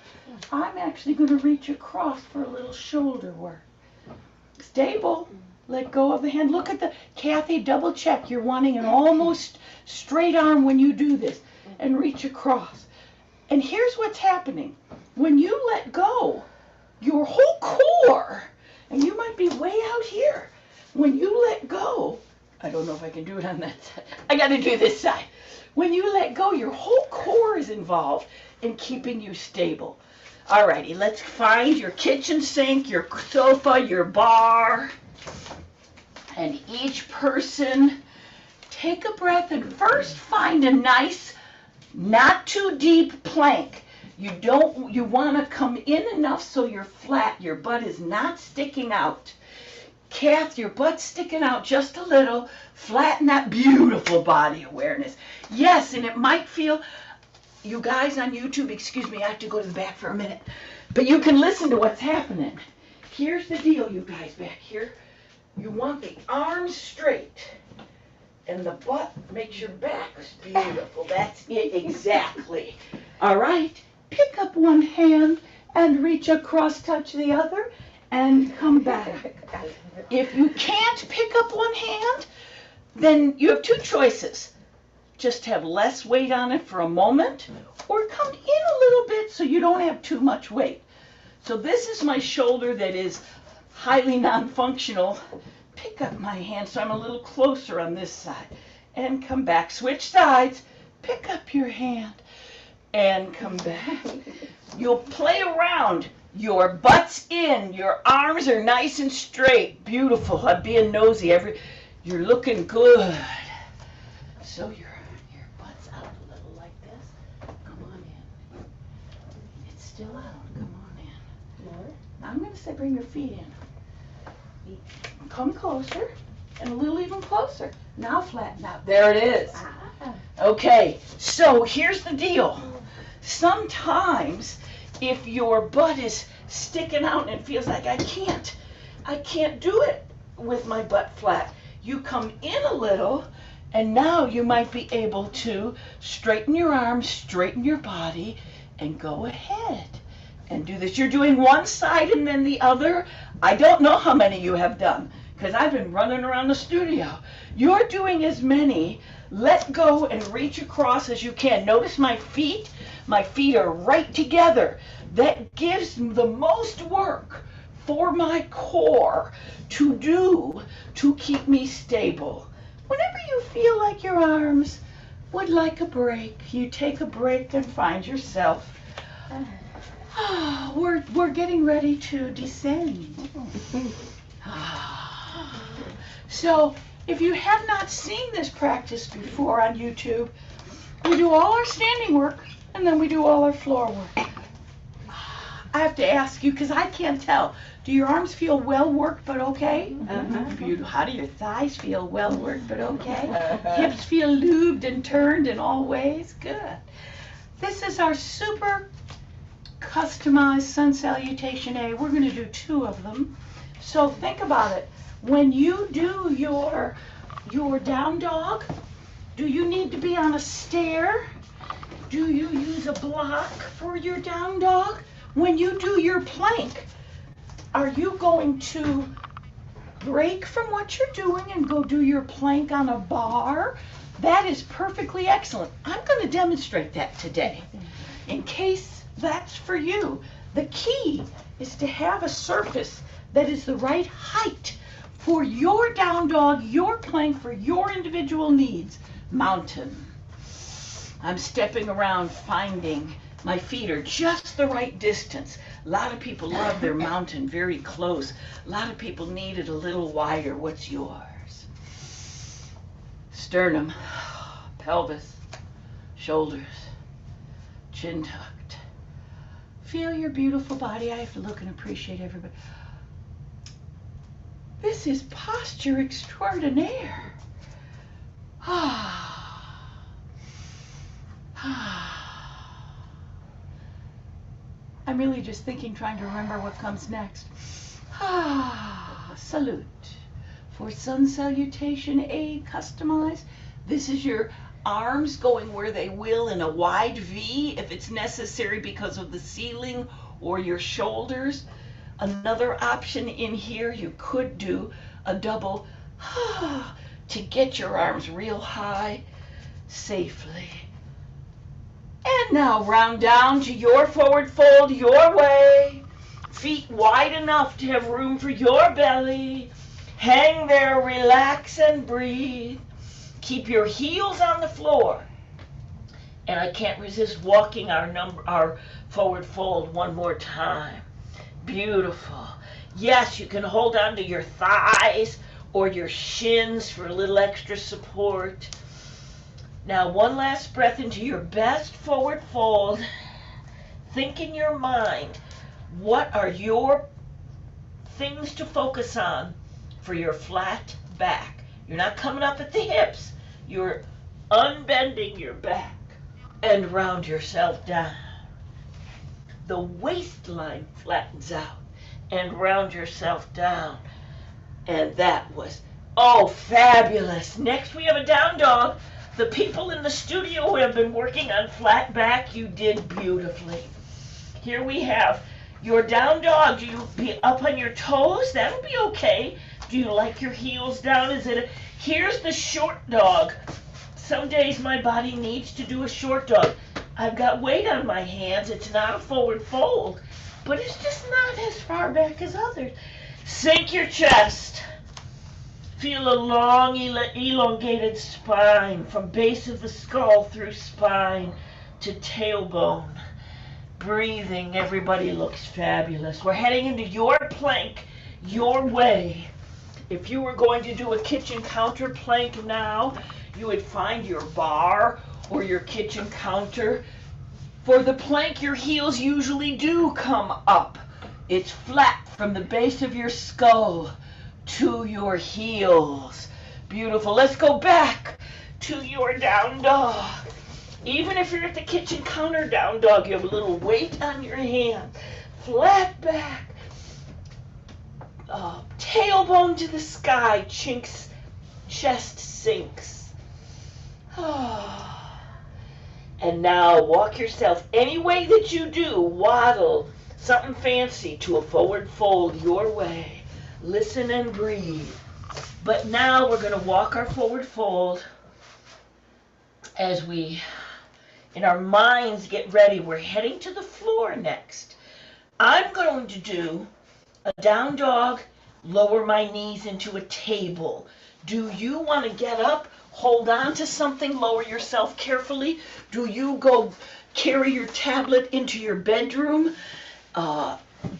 I'm actually going to reach across for a little shoulder work. Stable. Let go of the hand. Look at the, Kathy, double check. You're wanting an almost straight arm when you do this. And reach across. And here's what's happening. When you let go, your whole core, and you might be way out here. When you let go, I don't know if I can do it on that side. I got to do this side. When you let go, your whole core is involved in keeping you stable. Alrighty, let's find your kitchen sink, your sofa, your bar. And each person, take a breath and first find a nice, not too deep plank. You want to come in enough so you're flat, your butt is not sticking out. Kath, your butt's sticking out just a little. Flatten that beautiful body awareness. Yes, and it might feel, you guys on YouTube, excuse me, I have to go to the back for a minute, but you can listen to what's happening. Here's the deal, you guys back here. You want the arms straight, and the butt makes your back beautiful. That's it, exactly. All right, pick up one hand and reach across, touch the other, and come back. If you can't pick up one hand, then you have two choices. Just have less weight on it for a moment, or come in a little bit so you don't have too much weight. So this is my shoulder that is highly non-functional. Pick up my hand so I'm a little closer on this side, and come back. Switch sides, pick up your hand, and come back. You'll play around. Your butt's in, your arms are nice and straight. Beautiful. I'm being nosy. You're looking good. So your butt's out a little like this. Come on in. It's still out. Come on in. More? I'm going to say bring your feet in. Come closer, and a little even closer. Now flatten out. There it is. Okay, so here's the deal. Sometimes if your butt is sticking out and it feels like I can't do it with my butt flat, you come in a little, and now you might be able to straighten your arms, straighten your body, and go ahead and do this. You're doing one side and then the other. I don't know how many you have done, because I've been running around the studio. You're doing as many. Let go and reach across as you can. Notice my feet. My feet are right together. That gives the most work for my core to do to keep me stable. Whenever you feel like your arms would like a break, you take a break and find yourself. We're getting ready to descend. So if you have not seen this practice before on YouTube, we do all our standing work and then we do all our floor work. I have to ask you, because I can't tell, do your arms feel well worked but okay? Beautiful. How do your thighs feel well worked but okay? Hips feel lubed and turned in all ways? Good. This is our super customized sun salutation A. We're going to do 2 of them. So think about it. When you do your down dog, do you need to be on a stair? Do you use a block for your down dog? When you do your plank, are you going to break from what you're doing and go do your plank on a bar? That is perfectly excellent. I'm going to demonstrate that today in case that's for you. The key is to have a surface that is the right height for your down dog, your plank, for your individual needs. Mountain. I'm stepping around finding my feet are just the right distance. A lot of people love their mountain very close. A lot of people need it a little wider. What's yours? Sternum, pelvis, shoulders, chin tucked. Feel your beautiful body. I have to look and appreciate everybody. This is posture extraordinaire. I'm really just thinking, trying to remember what comes next. Salute. For sun salutation A, customized. This is your arms going where they will in a wide V if it's necessary because of the ceiling or your shoulders. Another option in here, you could do a double to get your arms real high safely. And now round down to your forward fold, your way. Feet wide enough to have room for your belly. Hang there, relax and breathe. Keep your heels on the floor. And I can't resist walking our forward fold one more time. Beautiful. Yes, you can hold on to your thighs or your shins for a little extra support. Now, one last breath into your best forward fold. Think in your mind, what are your things to focus on for your flat back? You're not coming up at the hips. You're unbending your back and round yourself down. The waistline flattens out and round yourself down. And that was, oh, fabulous. Next we have a down dog. The people in the studio who have been working on flat back, you did beautifully. Here we have your down dog. Do you be up on your toes? That'll be okay. Do you like your heels down? Here's the short dog. Some days my body needs to do a short dog. I've got weight on my hands. It's not a forward fold, but it's just not as far back as others. Sink your chest. Feel a long, elongated spine from base of the skull through spine to tailbone. Breathing, everybody looks fabulous. We're heading into your plank, your way. If you were going to do a kitchen counter plank now, you would find your bar or your kitchen counter. For the plank, your heels usually do come up. It's flat from the base of your skull to your heels. Beautiful. Let's go back to your down dog. Even if you're at the kitchen counter down dog, you have a little weight on your hand. Flat back. Tailbone to the sky. Chinks. Chest sinks. And now walk yourself any way that you do. Waddle. Something fancy to a forward fold your way. Listen and breathe. But now we're going to walk our forward fold as we, in our minds, get ready. We're heading to the floor next. I'm going to do a down dog, lower my knees into a table. Do you want to get up, hold on to something, lower yourself carefully? Do you go carry your tablet into your bedroom?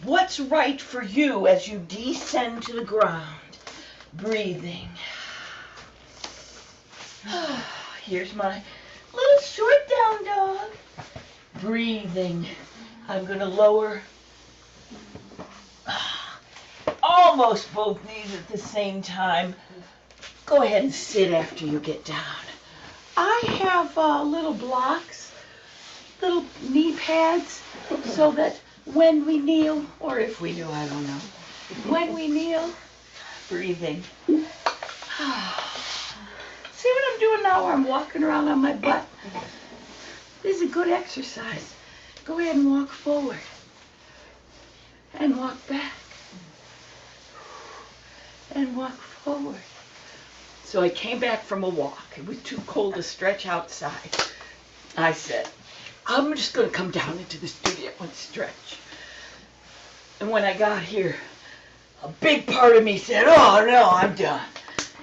What's right for you as you descend to the ground? Breathing. Here's my little short down dog. Breathing. I'm going to lower almost both knees at the same time. Go ahead and sit after you get down. I have little blocks, little knee pads, so that when we kneel, or if we do, I don't know. When we kneel, breathing. See what I'm doing now where I'm walking around on my butt? This is a good exercise. Go ahead and walk forward. And walk back. And walk forward. So I came back from a walk. It was too cold to stretch outside. I said, I'm just going to come down into the studio and stretch. And when I got here, a big part of me said, oh no, I'm done.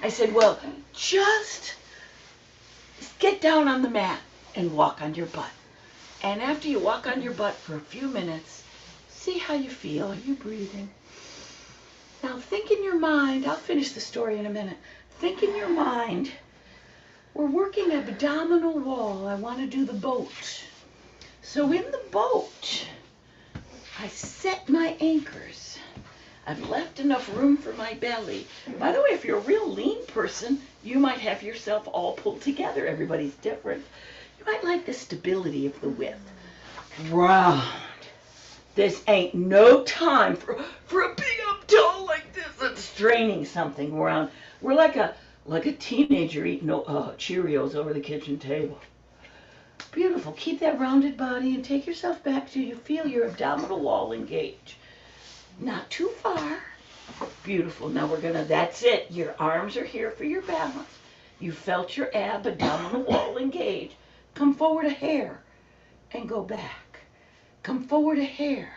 I said, well, just get down on the mat and walk on your butt. And after you walk on your butt for a few minutes, see how you feel. Are you breathing? Now think in your mind, I'll finish the story in a minute. Think in your mind, we're working abdominal wall. I want to do the boat. So in the boat, I set my anchors. I've left enough room for my belly. By the way, if you're a real lean person, you might have yourself all pulled together. Everybody's different. You might like the stability of the width. Round. This ain't no time for a big up toe like this that's straining something around. We're like a teenager eating Cheerios over the kitchen table. Beautiful. Keep that rounded body and take yourself back till you feel your abdominal wall engage. Not too far. Beautiful. Now that's it. Your arms are here for your balance. You felt your abdominal wall engage. Come forward a hair and go back. Come forward a hair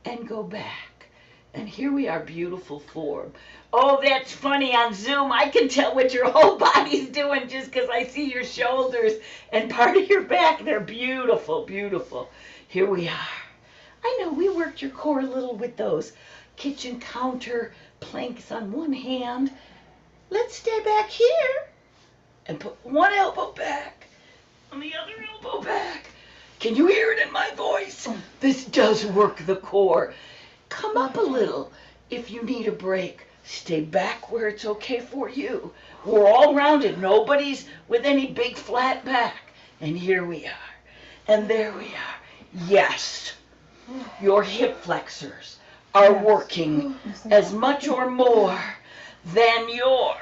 and go back. And here we are, beautiful form. Oh, that's funny on Zoom. I can tell what your whole body's doing just because I see your shoulders and part of your back. They're beautiful, beautiful. Here we are. I know we worked your core a little with those kitchen counter planks on one hand Let's stay back here and put one elbow back and the other elbow back. Can you hear it in my voice? This does work the core. Come up a little if you need a break. Stay back where it's okay for you. We're all rounded. Nobody's with any big flat back. And here we are. And there we are. Yes, your hip flexors are working as much or more than your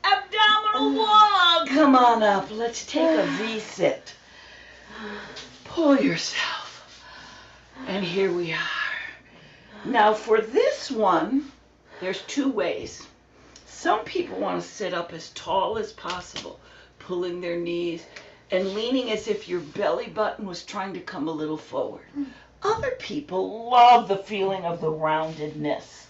abdominal wall. Come on up. Let's take a V-sit. Pull yourself. And here we are. Now for this one, there's two ways. Some people want to sit up as tall as possible, pulling their knees and leaning as if your belly button was trying to come a little forward. Other people love the feeling of the roundedness.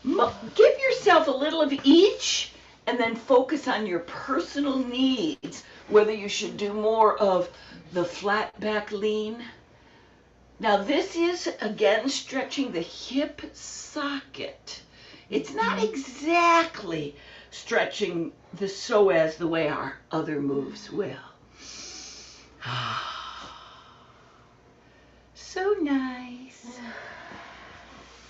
Give yourself a little of each and then focus on your personal needs, whether you should do more of the flat back lean. Now this is, again, stretching the hip socket. It's not exactly stretching the psoas the way our other moves will. So nice.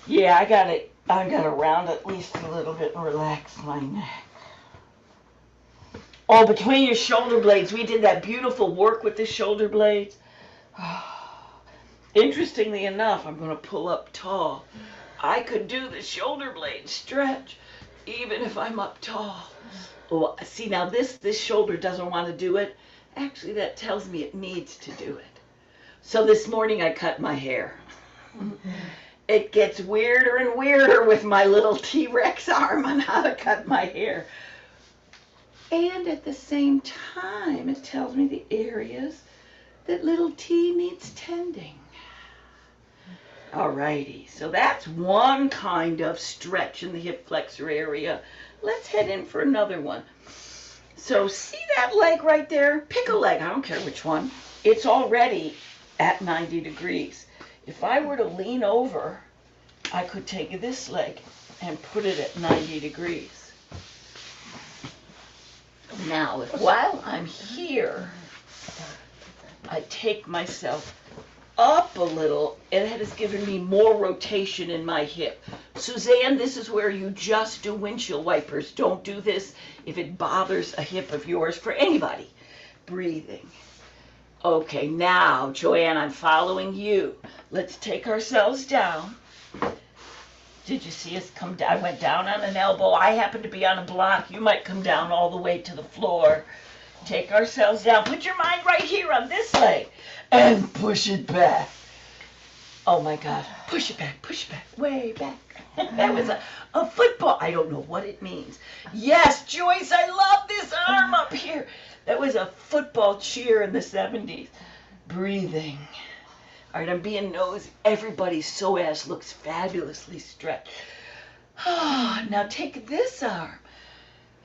Yeah, I gotta round at least a little bit and relax my neck. Oh, between your shoulder blades, we did that beautiful work with the shoulder blades. Interestingly enough, I'm gonna pull up tall. I could do the shoulder blade stretch even if I'm up tall. Oh, see, now this shoulder doesn't want to do it. Actually, that tells me it needs to do it. So this morning I cut my hair. It gets weirder and weirder with my little T-Rex arm on how to cut my hair. And at the same time, it tells me the areas that little T needs tending. Alrighty, so that's one kind of stretch in the hip flexor area. Let's head in for another one. So see that leg right there? Pick a leg, I don't care which one. It's already at 90 degrees. If I were to lean over, I could take this leg and put it at 90 degrees. Now, while I'm here, I take myself up a little, and it has given me more rotation in my hip. Suzanne, this is where you just do windshield wipers. Don't do this if it bothers a hip of yours for anybody. Breathing. Okay, now, Joanne, I'm following you. Let's take ourselves down. Did you see us come down? I went down on an elbow. I happen to be on a block. You might come down all the way to the floor. Take ourselves down. Put your mind right here on this leg. And push it back. Oh my God. Push it back, way back. That was a football. I don't know what it means. Yes, Joyce, I love this arm up here. That was a football cheer in the 70s. Breathing. All right, I'm being nosy. Everybody's psoas looks fabulously stretched. Now take this arm.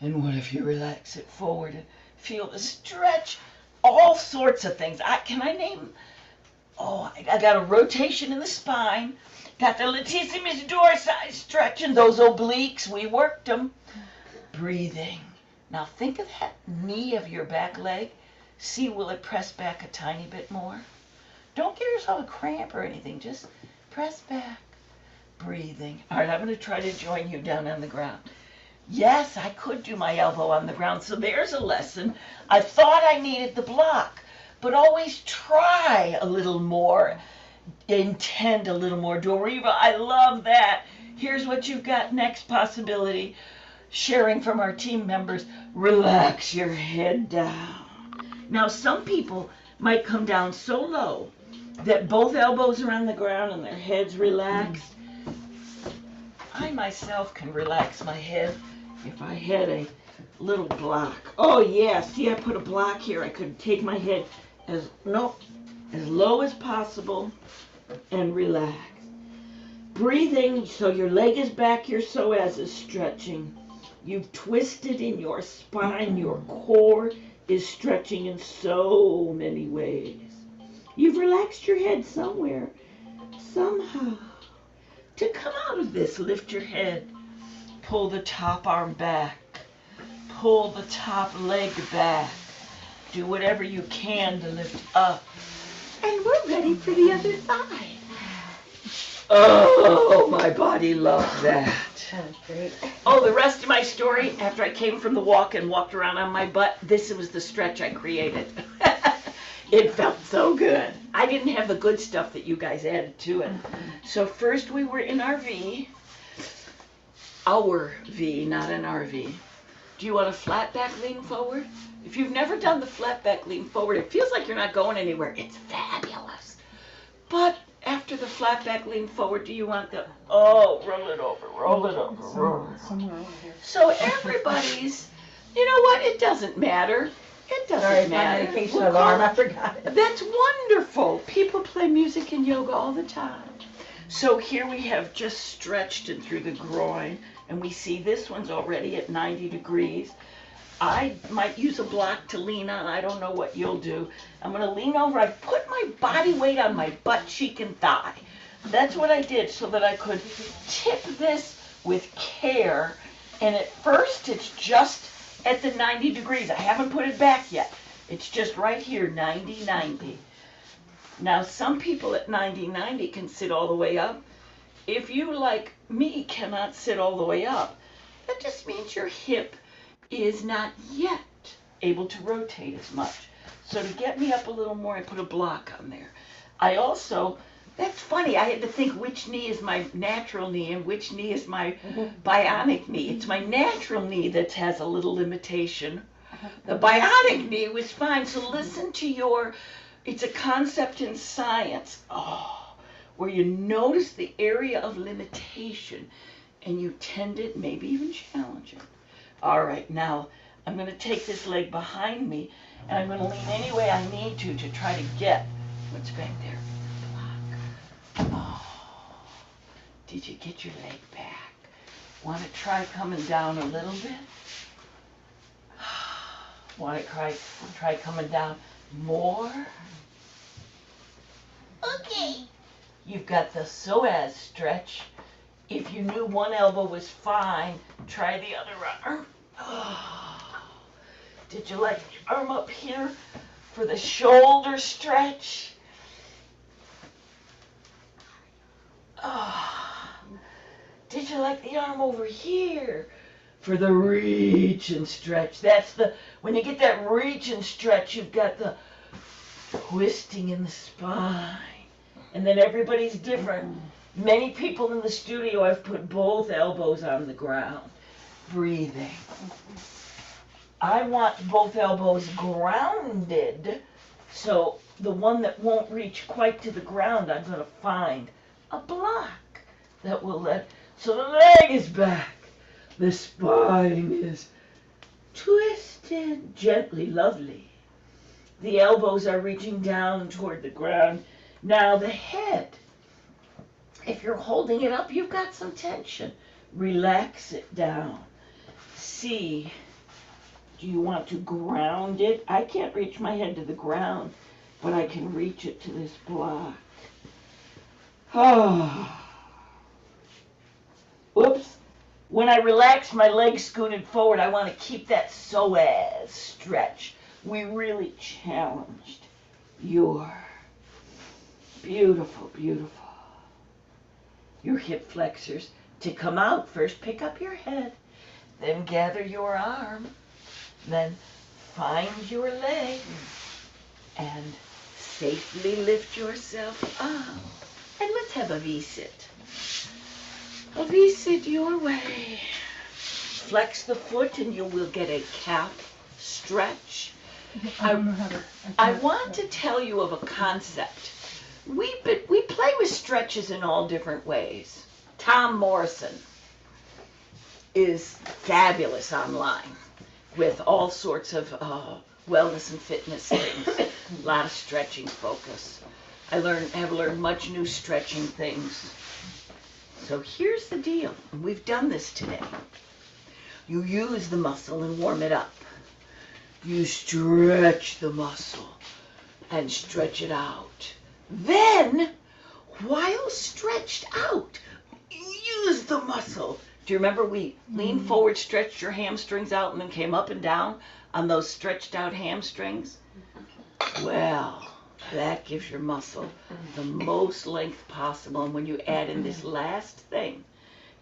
And what if you relax it forward and feel the stretch? All sorts of things. Can I name? Oh, I got a rotation in the spine. Got the latissimus dorsi stretching those obliques. We worked them. Breathing. Now think of that knee of your back leg. See, will it press back a tiny bit more? Don't give yourself a cramp or anything. Just press back. Breathing. All right, I'm going to try to join you down on the ground. Yes, I could do my elbow on the ground. So there's a lesson. I thought I needed the block, but always try a little more. Intend a little more. Doriva, I love that. Here's what you've got next possibility. Sharing from our team members. Relax your head down. Now, some people might come down so low that both elbows are on the ground and their head's relaxed. I myself can relax my head if I had a little block. Oh yeah, see, I put a block here. I could take my head as low as possible and relax. Breathing, so your leg is back, your psoas is stretching. You've twisted in your spine, your core is stretching in so many ways. You've relaxed your head somewhere, somehow. To come out of this, lift your head, pull the top arm back, pull the top leg back. Do whatever you can to lift up. And we're ready for the other side. Oh, my body loved that. That was great. Oh, the rest of my story, after I came from the walk and walked around on my butt, this was the stretch I created. It felt so good. I didn't have the good stuff that you guys added to it. So first we were in our V. Our V, not an RV. Do you want a flat back lean forward? If you've never done the flat back lean forward, it feels like you're not going anywhere. It's fabulous. But after the flat back lean forward, do you want the, roll it over, roll it over, roll it over. Somewhere over here. So everybody's, you know what, it doesn't matter. It doesn't Sorry, my matter. medication We'll alarm, call- I forgot it. That's wonderful. People play music and yoga all the time. So here we have just stretched it through the groin, and we see this one's already at 90 degrees. I might use a block to lean on. I don't know what you'll do. I'm going to lean over. I put my body weight on my butt, cheek, and thigh. That's what I did so that I could tip this with care. And at first, it's just at the 90 degrees. I haven't put it back yet. It's just right here, 90, 90. Now, some people at 90, 90 can sit all the way up. If you, like me, cannot sit all the way up, that just means your hip is not yet able to rotate as much. So to get me up a little more, I put a block on there. I also, that's funny, I had to think which knee is my natural knee and which knee is my bionic knee. It's my natural knee that has a little limitation. The bionic knee was fine. So listen to your, it's a concept in science, where you notice the area of limitation and you tend it, maybe even challenge it. All right, now I'm going to take this leg behind me, and I'm going to lean any way I need to try to get what's back there. Block. Oh, did you get your leg back? Want to try coming down a little bit? Want to try coming down more? Okay. You've got the psoas stretch. If you knew one elbow was fine, try the other arm. Oh. Did you like your arm up here for the shoulder stretch? Oh. Did you like the arm over here for the reach and stretch? That's the, when you get that reach and stretch, you've got the twisting in the spine. And then everybody's different. Many people in the studio, I've put both elbows on the ground, breathing. I want both elbows grounded, so the one that won't reach quite to the ground, I'm going to find a block that will let, so the leg is back, the spine is twisted, gently, lovely. The elbows are reaching down toward the ground. Now the head. If you're holding it up, you've got some tension. Relax it down. See, do you want to ground it? I can't reach my head to the ground, but I can reach it to this block. Oh. Whoops. When I relax my legs scooted forward, I want to keep that psoas stretch. We really challenged your beautiful, beautiful. Your hip flexors. To come out, first pick up your head, then gather your arm, then find your leg, and safely lift yourself up. And let's have a V-sit. A V-sit your way. Flex the foot and you will get a calf stretch. I want to tell you of a concept. We play with stretches in all different ways. Tom Morrison is fabulous online with all sorts of wellness and fitness things. A lot of stretching focus. I have learned much new stretching things. So here's the deal. We've done this today. You use the muscle and warm it up. You stretch the muscle and stretch it out. Then, while stretched out, you use the muscle Do you remember we leaned forward, stretched your hamstrings out, and then came up and down on those stretched out hamstrings? Well, that gives your muscle the most length possible. And when you add in this last thing,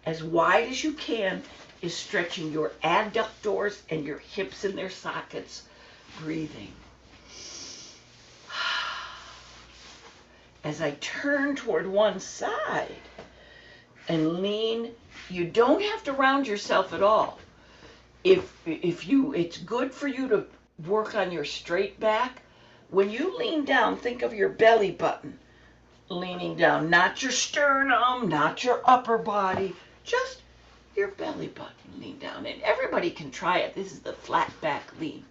as wide as you can, is stretching your adductors and your hips in their sockets, breathing. As I turn toward one side and lean, you don't have to round yourself at all. It's good for you to work on your straight back. When you lean down, think of your belly button leaning down, not your sternum, not your upper body, just your belly button lean down. And everybody can try it. This is the flat back lean.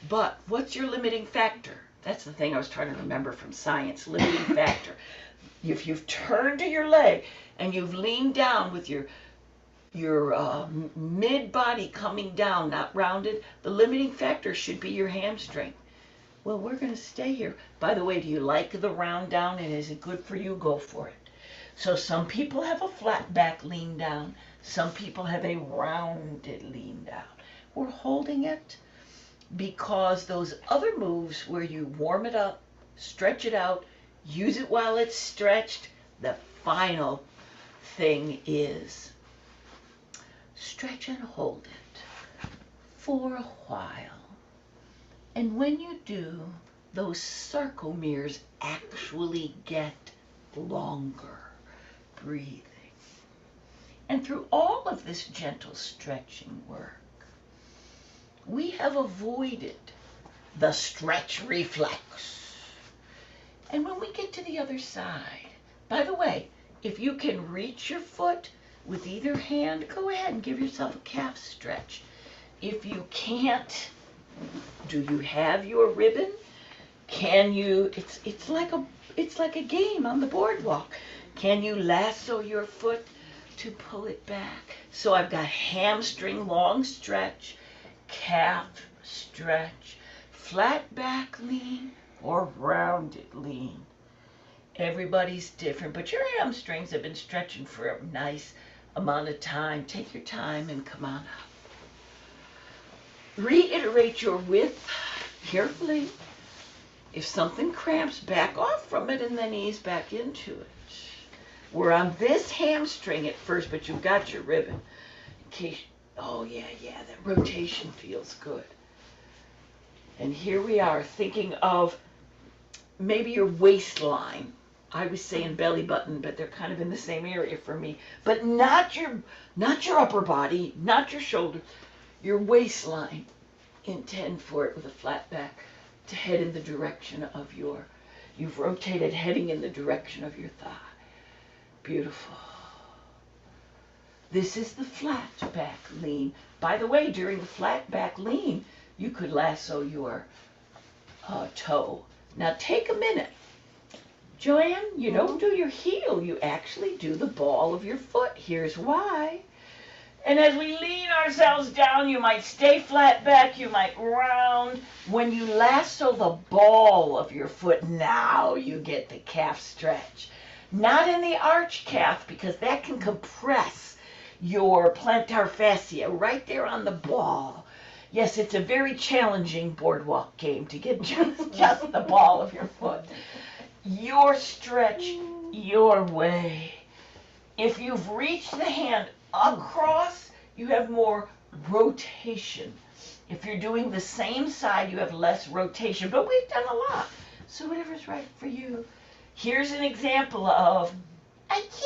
But what's your limiting factor? That's the thing I was trying to remember from science, limiting factor. If you've turned to your leg and you've leaned down with your mid-body coming down, not rounded, the limiting factor should be your hamstring. Well, we're going to stay here. By the way, do you like the round down, and is it good for you? Go for it. So some people have a flat back lean down. Some people have a rounded lean down. We're holding it because those other moves where you warm it up, stretch it out, use it while it's stretched, the final thing is stretch and hold it for a while. And when you do, those sarcomeres actually get longer. Breathing. And through all of this gentle stretching work, we have avoided the stretch reflex. And when we get to the other side, by the way, if you can reach your foot with either hand, go ahead and give yourself a calf stretch. If you can't, do you have your ribbon? Can you, it's like a game on the boardwalk. Can you lasso your foot to pull it back? So I've got hamstring long stretch, calf stretch, flat back lean, or rounded lean. Everybody's different, but your hamstrings have been stretching for a nice amount of time. Take your time and come on up. Reiterate your width carefully. If something cramps, back off from it and then ease back into it. We're on this hamstring at first, but you've got your ribbon. In case, oh yeah, that rotation feels good. And here we are thinking of maybe your waistline. I was saying belly button, but they're kind of in the same area for me. But not your upper body, not your shoulder, your waistline. Intend for it with a flat back to head in the direction of you've rotated heading in the direction of your thigh. Beautiful. This is the flat back lean. By the way, during the flat back lean, you could lasso your toe. Now take a minute. Joanne, you don't do your heel, you actually do the ball of your foot. Here's why. And as we lean ourselves down, you might stay flat back, you might round. When you lasso the ball of your foot, now you get the calf stretch. Not in the arch calf, because that can compress your plantar fascia right there on the ball. Yes, it's a very challenging boardwalk game to get just the ball of your foot. Your stretch, your way. If you've reached the hand across, you have more rotation. If you're doing the same side, you have less rotation. But we've done a lot. So whatever's right for you. Here's an example of, I can't.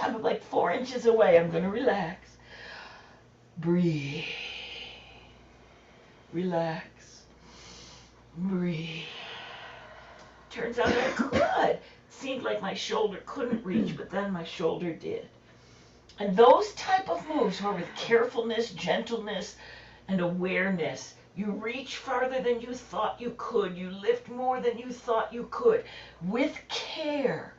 I'm like 4 inches away. I'm going to relax. Breathe. Relax. Breathe. Turns out I could. Seemed like my shoulder couldn't reach, but then my shoulder did. And those type of moves were with carefulness, gentleness, and awareness. You reach farther than you thought you could. You lift more than you thought you could. With care,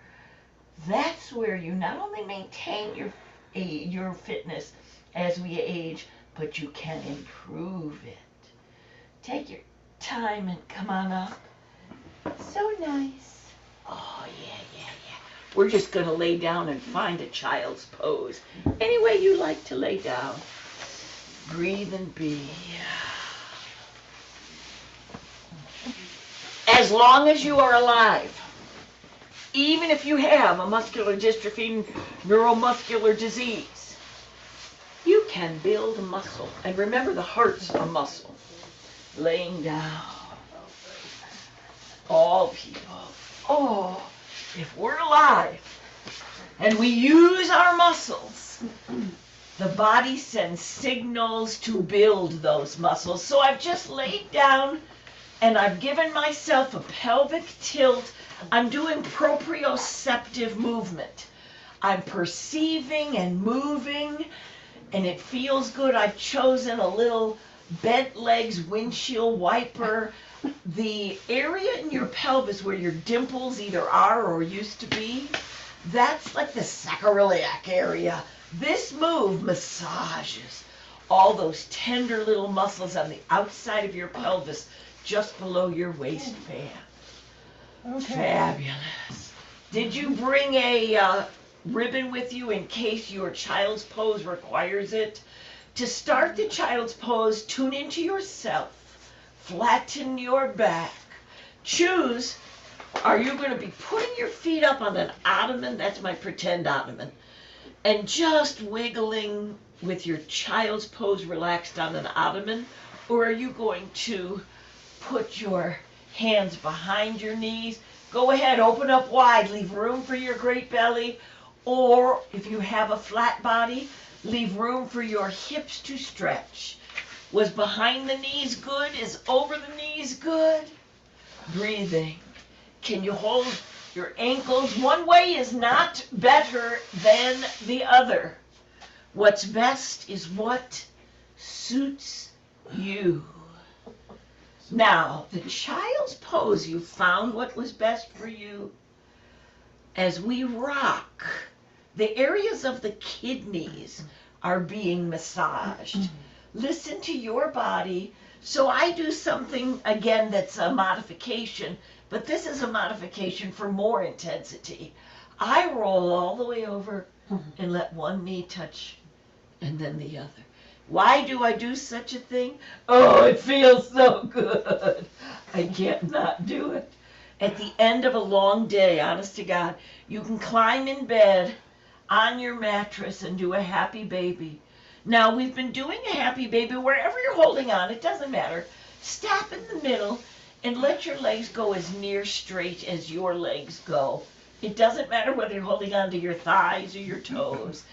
that's where you not only maintain your fitness as we age, but you can improve it. Take your time and come on up. So nice. Oh, yeah. We're just going to lay down and find a child's pose. Any way you like to lay down. Breathe and be. As long as you are alive, even if you have a muscular dystrophy, neuromuscular disease, you can build muscle. And remember, the heart's a muscle. Laying down. All people. Oh, if we're alive and we use our muscles, the body sends signals to build those muscles. So I've just laid down and I've given myself a pelvic tilt. I'm doing proprioceptive movement. I'm perceiving and moving, and it feels good. I've chosen a little bent legs windshield wiper. The area in your pelvis where your dimples either are or used to be, that's like the sacroiliac area. This move massages all those tender little muscles on the outside of your pelvis, just below your waistband. Okay. Fabulous. Did you bring a ribbon with you in case your child's pose requires it? To start the child's pose, tune into yourself. Flatten your back. Choose, are you going to be putting your feet up on an ottoman? That's my pretend ottoman. And just wiggling with your child's pose relaxed on an ottoman? Or are you going to put your hands behind your knees? Go ahead, open up wide, leave room for your great belly. Or if you have a flat body, leave room for your hips to stretch. Was behind the knees good? Is over the knees good? Breathing. Can you hold your ankles? One way is not better than the other. What's best is what suits you. Now, the child's pose, you found what was best for you. As we rock, the areas of the kidneys are being massaged. Listen to your body. So I do something, again, that's a modification, but this is a modification for more intensity. I roll all the way over and let one knee touch and then the other. Why do I do such a thing? Oh, it feels so good. I can't not do it. At the end of a long day, honest to God, you can climb in bed on your mattress and do a happy baby. Now, we've been doing a happy baby wherever you're holding on. It doesn't matter. Stop in the middle and let your legs go as near straight as your legs go. It doesn't matter whether you're holding on to your thighs or your toes.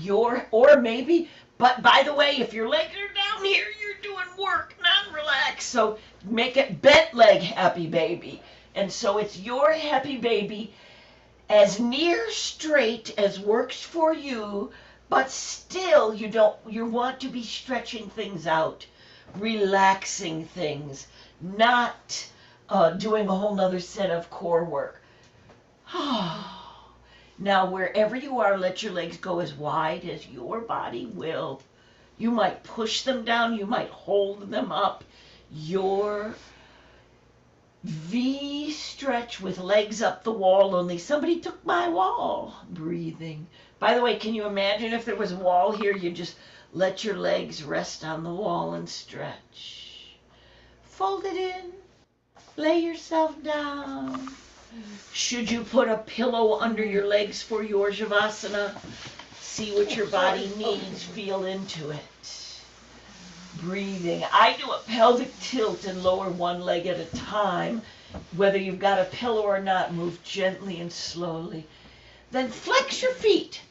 Or maybe, but by the way, if your legs are down here, you're doing work, not relaxed. So make it bent leg happy baby. And so it's your happy baby as near straight as works for you, but still you want to be stretching things out, relaxing things, not doing a whole nother set of core work. Now, wherever you are, let your legs go as wide as your body will. You might push them down, you might hold them up. Your V stretch with legs up the wall, only somebody took my wall. Breathing. By the way, can you imagine if there was a wall here, you just let your legs rest on the wall and stretch. Fold it in. Lay yourself down. Should you put a pillow under your legs for your Shavasana? See what your body needs. Feel into it. Breathing. I do a pelvic tilt and lower one leg at a time. Whether you've got a pillow or not, move gently and slowly. Then flex your feet.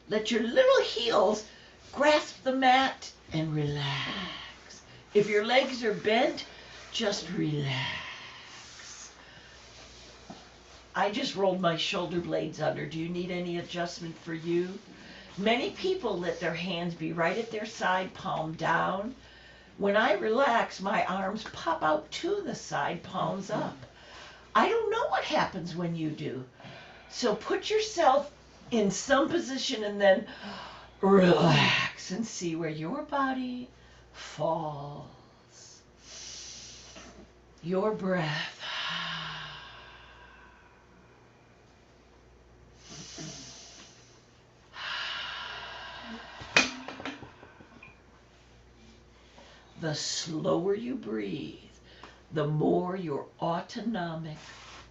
Let your little heels grasp the mat and relax. If your legs are bent, just relax. I just rolled my shoulder blades under. Do you need any adjustment for you? Many people let their hands be right at their side, palm down. When I relax, my arms pop out to the side, palms up. I don't know what happens when you do. So put yourself in some position and then relax and see where your body falls. Your breath. the slower you breathe, the more your autonomic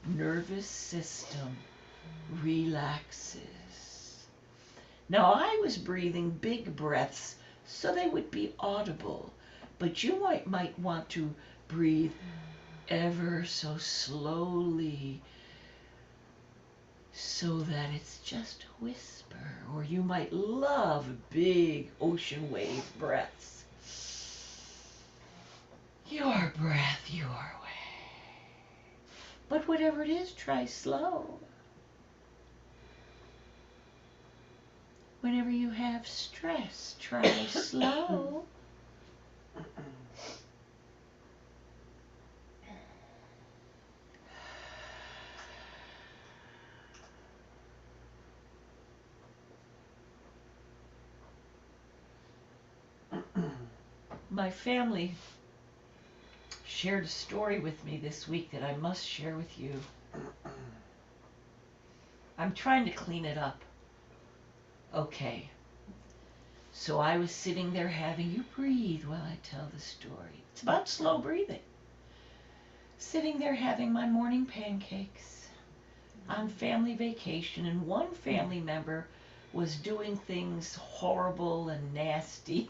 nervous system relaxes. Now, I was breathing big breaths so they would be audible, but you might want to breathe ever so slowly so that it's just a whisper, or you might love big ocean wave breaths. Your breath, your way. But whatever it is, try slow. Whenever you have stress, try slow. My family shared a story with me this week that I must share with you. I'm trying to clean it up. Okay. So I was sitting there having, you breathe while I tell the story. It's about slow breathing. Sitting there having my morning pancakes on family vacation, and one family member was doing things horrible and nasty.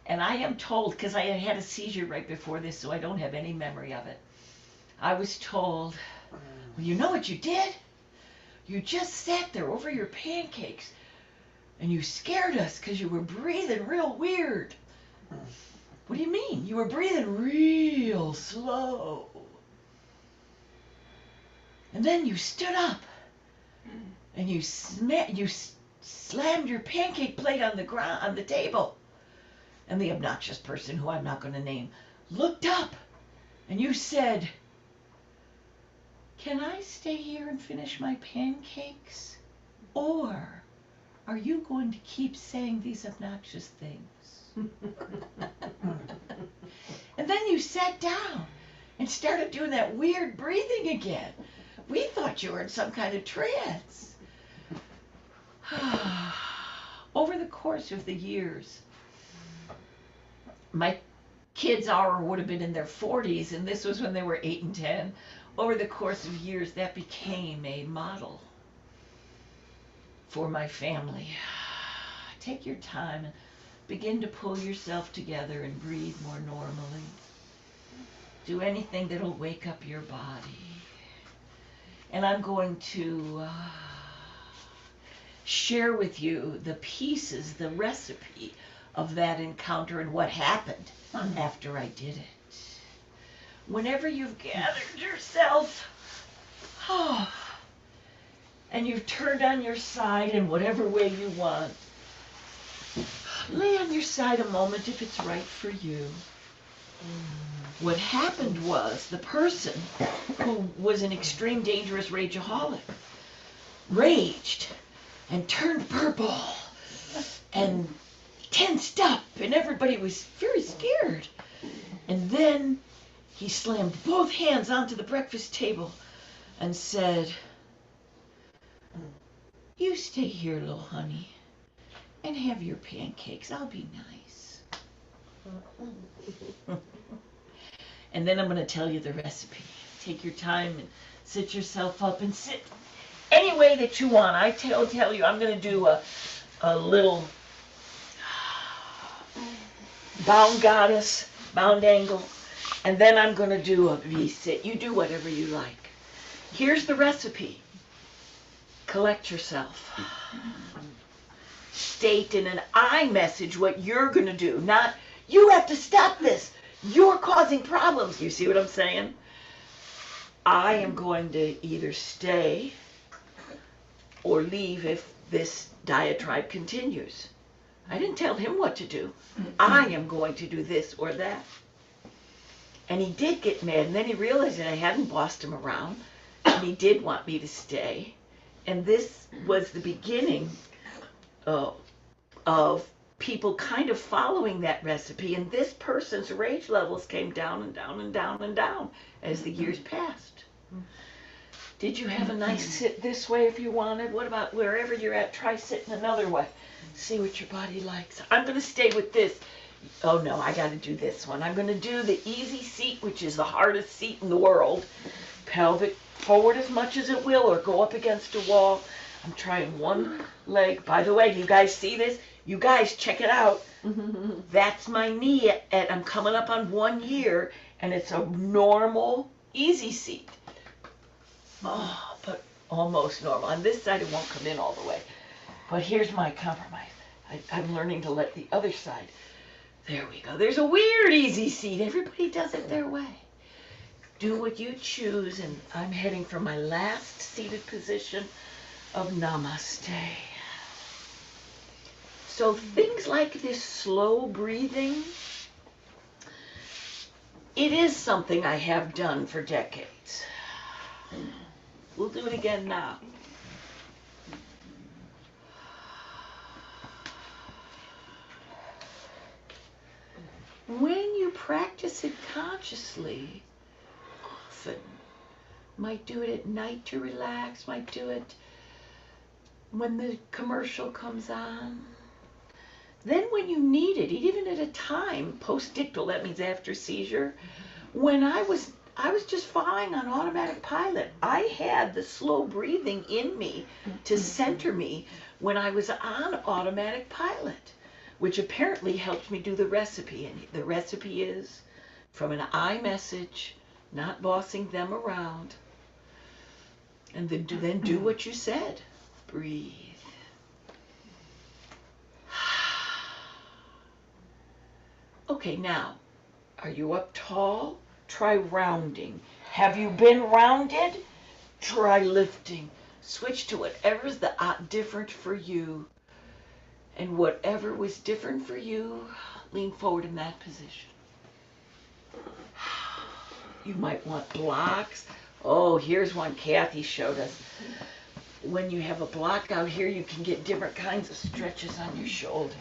And I am told, because I had a seizure right before this, so I don't have any memory of it. I was told, well, you know what you did? You just sat there over your pancakes and you scared us because you were breathing real weird. What do you mean? You were breathing real slow. And then you stood up and you slammed your pancake plate on the ground, on the table. And the obnoxious person, who I'm not going to name, looked up and you said, "Can I stay here and finish my pancakes? Or are you going to keep saying these obnoxious things?" And then you sat down and started doing that weird breathing again. We thought you were in some kind of trance. Over the course of the years, my kids would have been in their 40s, and this was when they were 8 and 10. Over the course of years, that became a model for my family. Take your time and begin to pull yourself together and breathe more normally. Do anything that'll wake up your body. And I'm going to share with you the pieces, the recipe of that encounter and what happened after I did it. Whenever you've gathered yourself, and you've turned on your side in whatever way you want, lay on your side a moment if it's right for you. What happened was the person who was an extreme dangerous rageaholic raged and turned purple and tensed up, and everybody was very scared. And then he slammed both hands onto the breakfast table and said, "You stay here, little honey, and have your pancakes. I'll be nice." And then I'm going to tell you the recipe. Take your time and sit yourself up and sit any way that you want. I tell you, I'm going to do a little bound goddess, bound angle, and then I'm going to do a V-sit. You do whatever you like. Here's the recipe. Collect yourself. State in an I message what you're going to do, not, "You have to stop this. You're causing problems." You see what I'm saying? I am going to either stay or leave if this diatribe continues. I didn't tell him what to do. I am going to do this or that. And he did get mad, and then he realized that I hadn't bossed him around, and he did want me to stay. And this was the beginning of people kind of following that recipe, and this person's rage levels came down and down and down and down as the years passed. Did you have a nice sit this way if you wanted? What about wherever you're at, try sitting another way. See what your body likes. I'm going to stay with this. Oh no, I got to do this one. I'm going to do the easy seat, which is the hardest seat in the world. Pelvic forward as much as it will, or go up against a wall. I'm trying one leg. By the way, you guys see this? You guys check it out. That's my knee I'm coming up on 1 year, and it's a normal easy seat. Oh, but almost normal. On this side, it won't come in all the way. But here's my compromise. I'm learning to let the other side. There we go. There's a weird easy seat. Everybody does it their way. Do what you choose, and I'm heading for my last seated position of Namaste. So things like this slow breathing, it is something I have done for decades. We'll do it again now. When you practice it consciously, often, might do it at night to relax, might do it when the commercial comes on. Then when you need it, even at a time, post-ictal, that means after seizure, when I was just flying on automatic pilot. I had the slow breathing in me to center me when I was on automatic pilot, which apparently helped me do the recipe. And the recipe is from an I message, not bossing them around. And then do what you said. Breathe. Okay, now, are you up tall? Try rounding. Have you been rounded? Try lifting. Switch to whatever's the different for you. And whatever was different for you, lean forward in that position. You might want blocks. Oh, here's one Kathy showed us. When you have a block out here, you can get different kinds of stretches on your shoulder.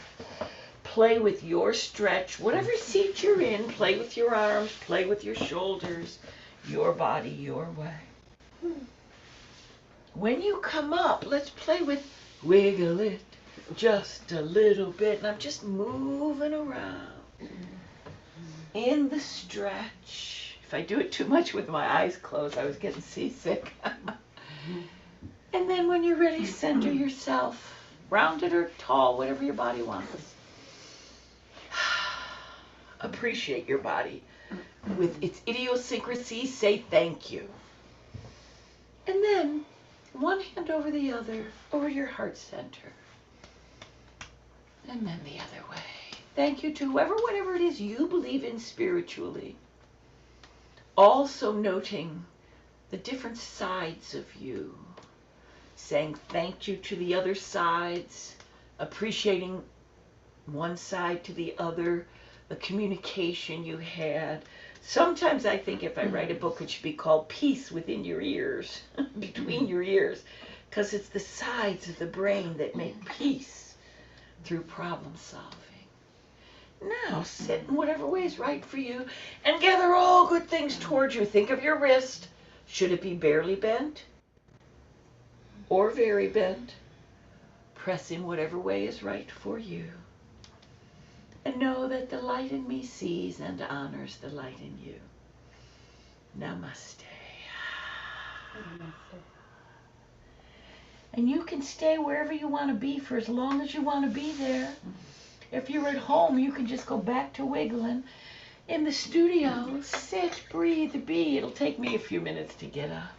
Play with your stretch. Whatever seat you're in, play with your arms, play with your shoulders, your body, your way. When you come up, let's play with wiggle it just a little bit. And I'm just moving around in the stretch. If I do it too much with my eyes closed, I was getting seasick. And then when you're ready, center yourself. Rounded or tall, whatever your body wants. Appreciate your body. With its idiosyncrasy, say thank you. And then, one hand over the other, over your heart center. And then the other way. Thank you to whoever, whatever it is you believe in spiritually. Also noting the different sides of you. Saying thank you to the other sides. Appreciating one side to the other. The communication you had. Sometimes I think if I write a book, it should be called Peace Within Your Ears, between your ears, because it's the sides of the brain that make peace through problem solving. Now sit in whatever way is right for you and gather all good things towards you. Think of your wrist. Should it be barely bent or very bent? Press in whatever way is right for you. And know that the light in me sees and honors the light in you. Namaste. And you can stay wherever you want to be for as long as you want to be there. If you're at home, you can just go back to wiggling. In the studio, sit, breathe, be. It'll take me a few minutes to get up.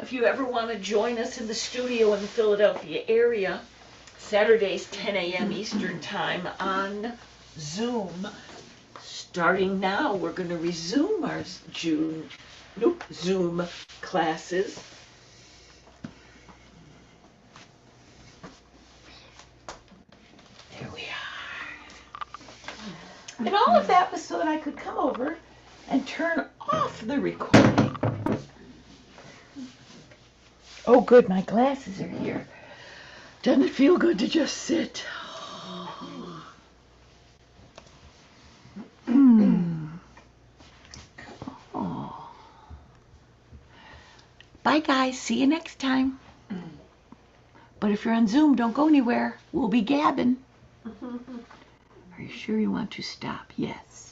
If you ever want to join us in the studio in the Philadelphia area, Saturdays, 10 a.m. Eastern Time on Zoom. Starting now, we're going to resume our Zoom classes. There we are. And all of that was so that I could come over and turn off the recording. Oh, good, my glasses are here. Doesn't it feel good to just sit? Oh. Bye, guys. See you next time. But if you're on Zoom, don't go anywhere. We'll be gabbing. Are you you sure you want to stop? Yes.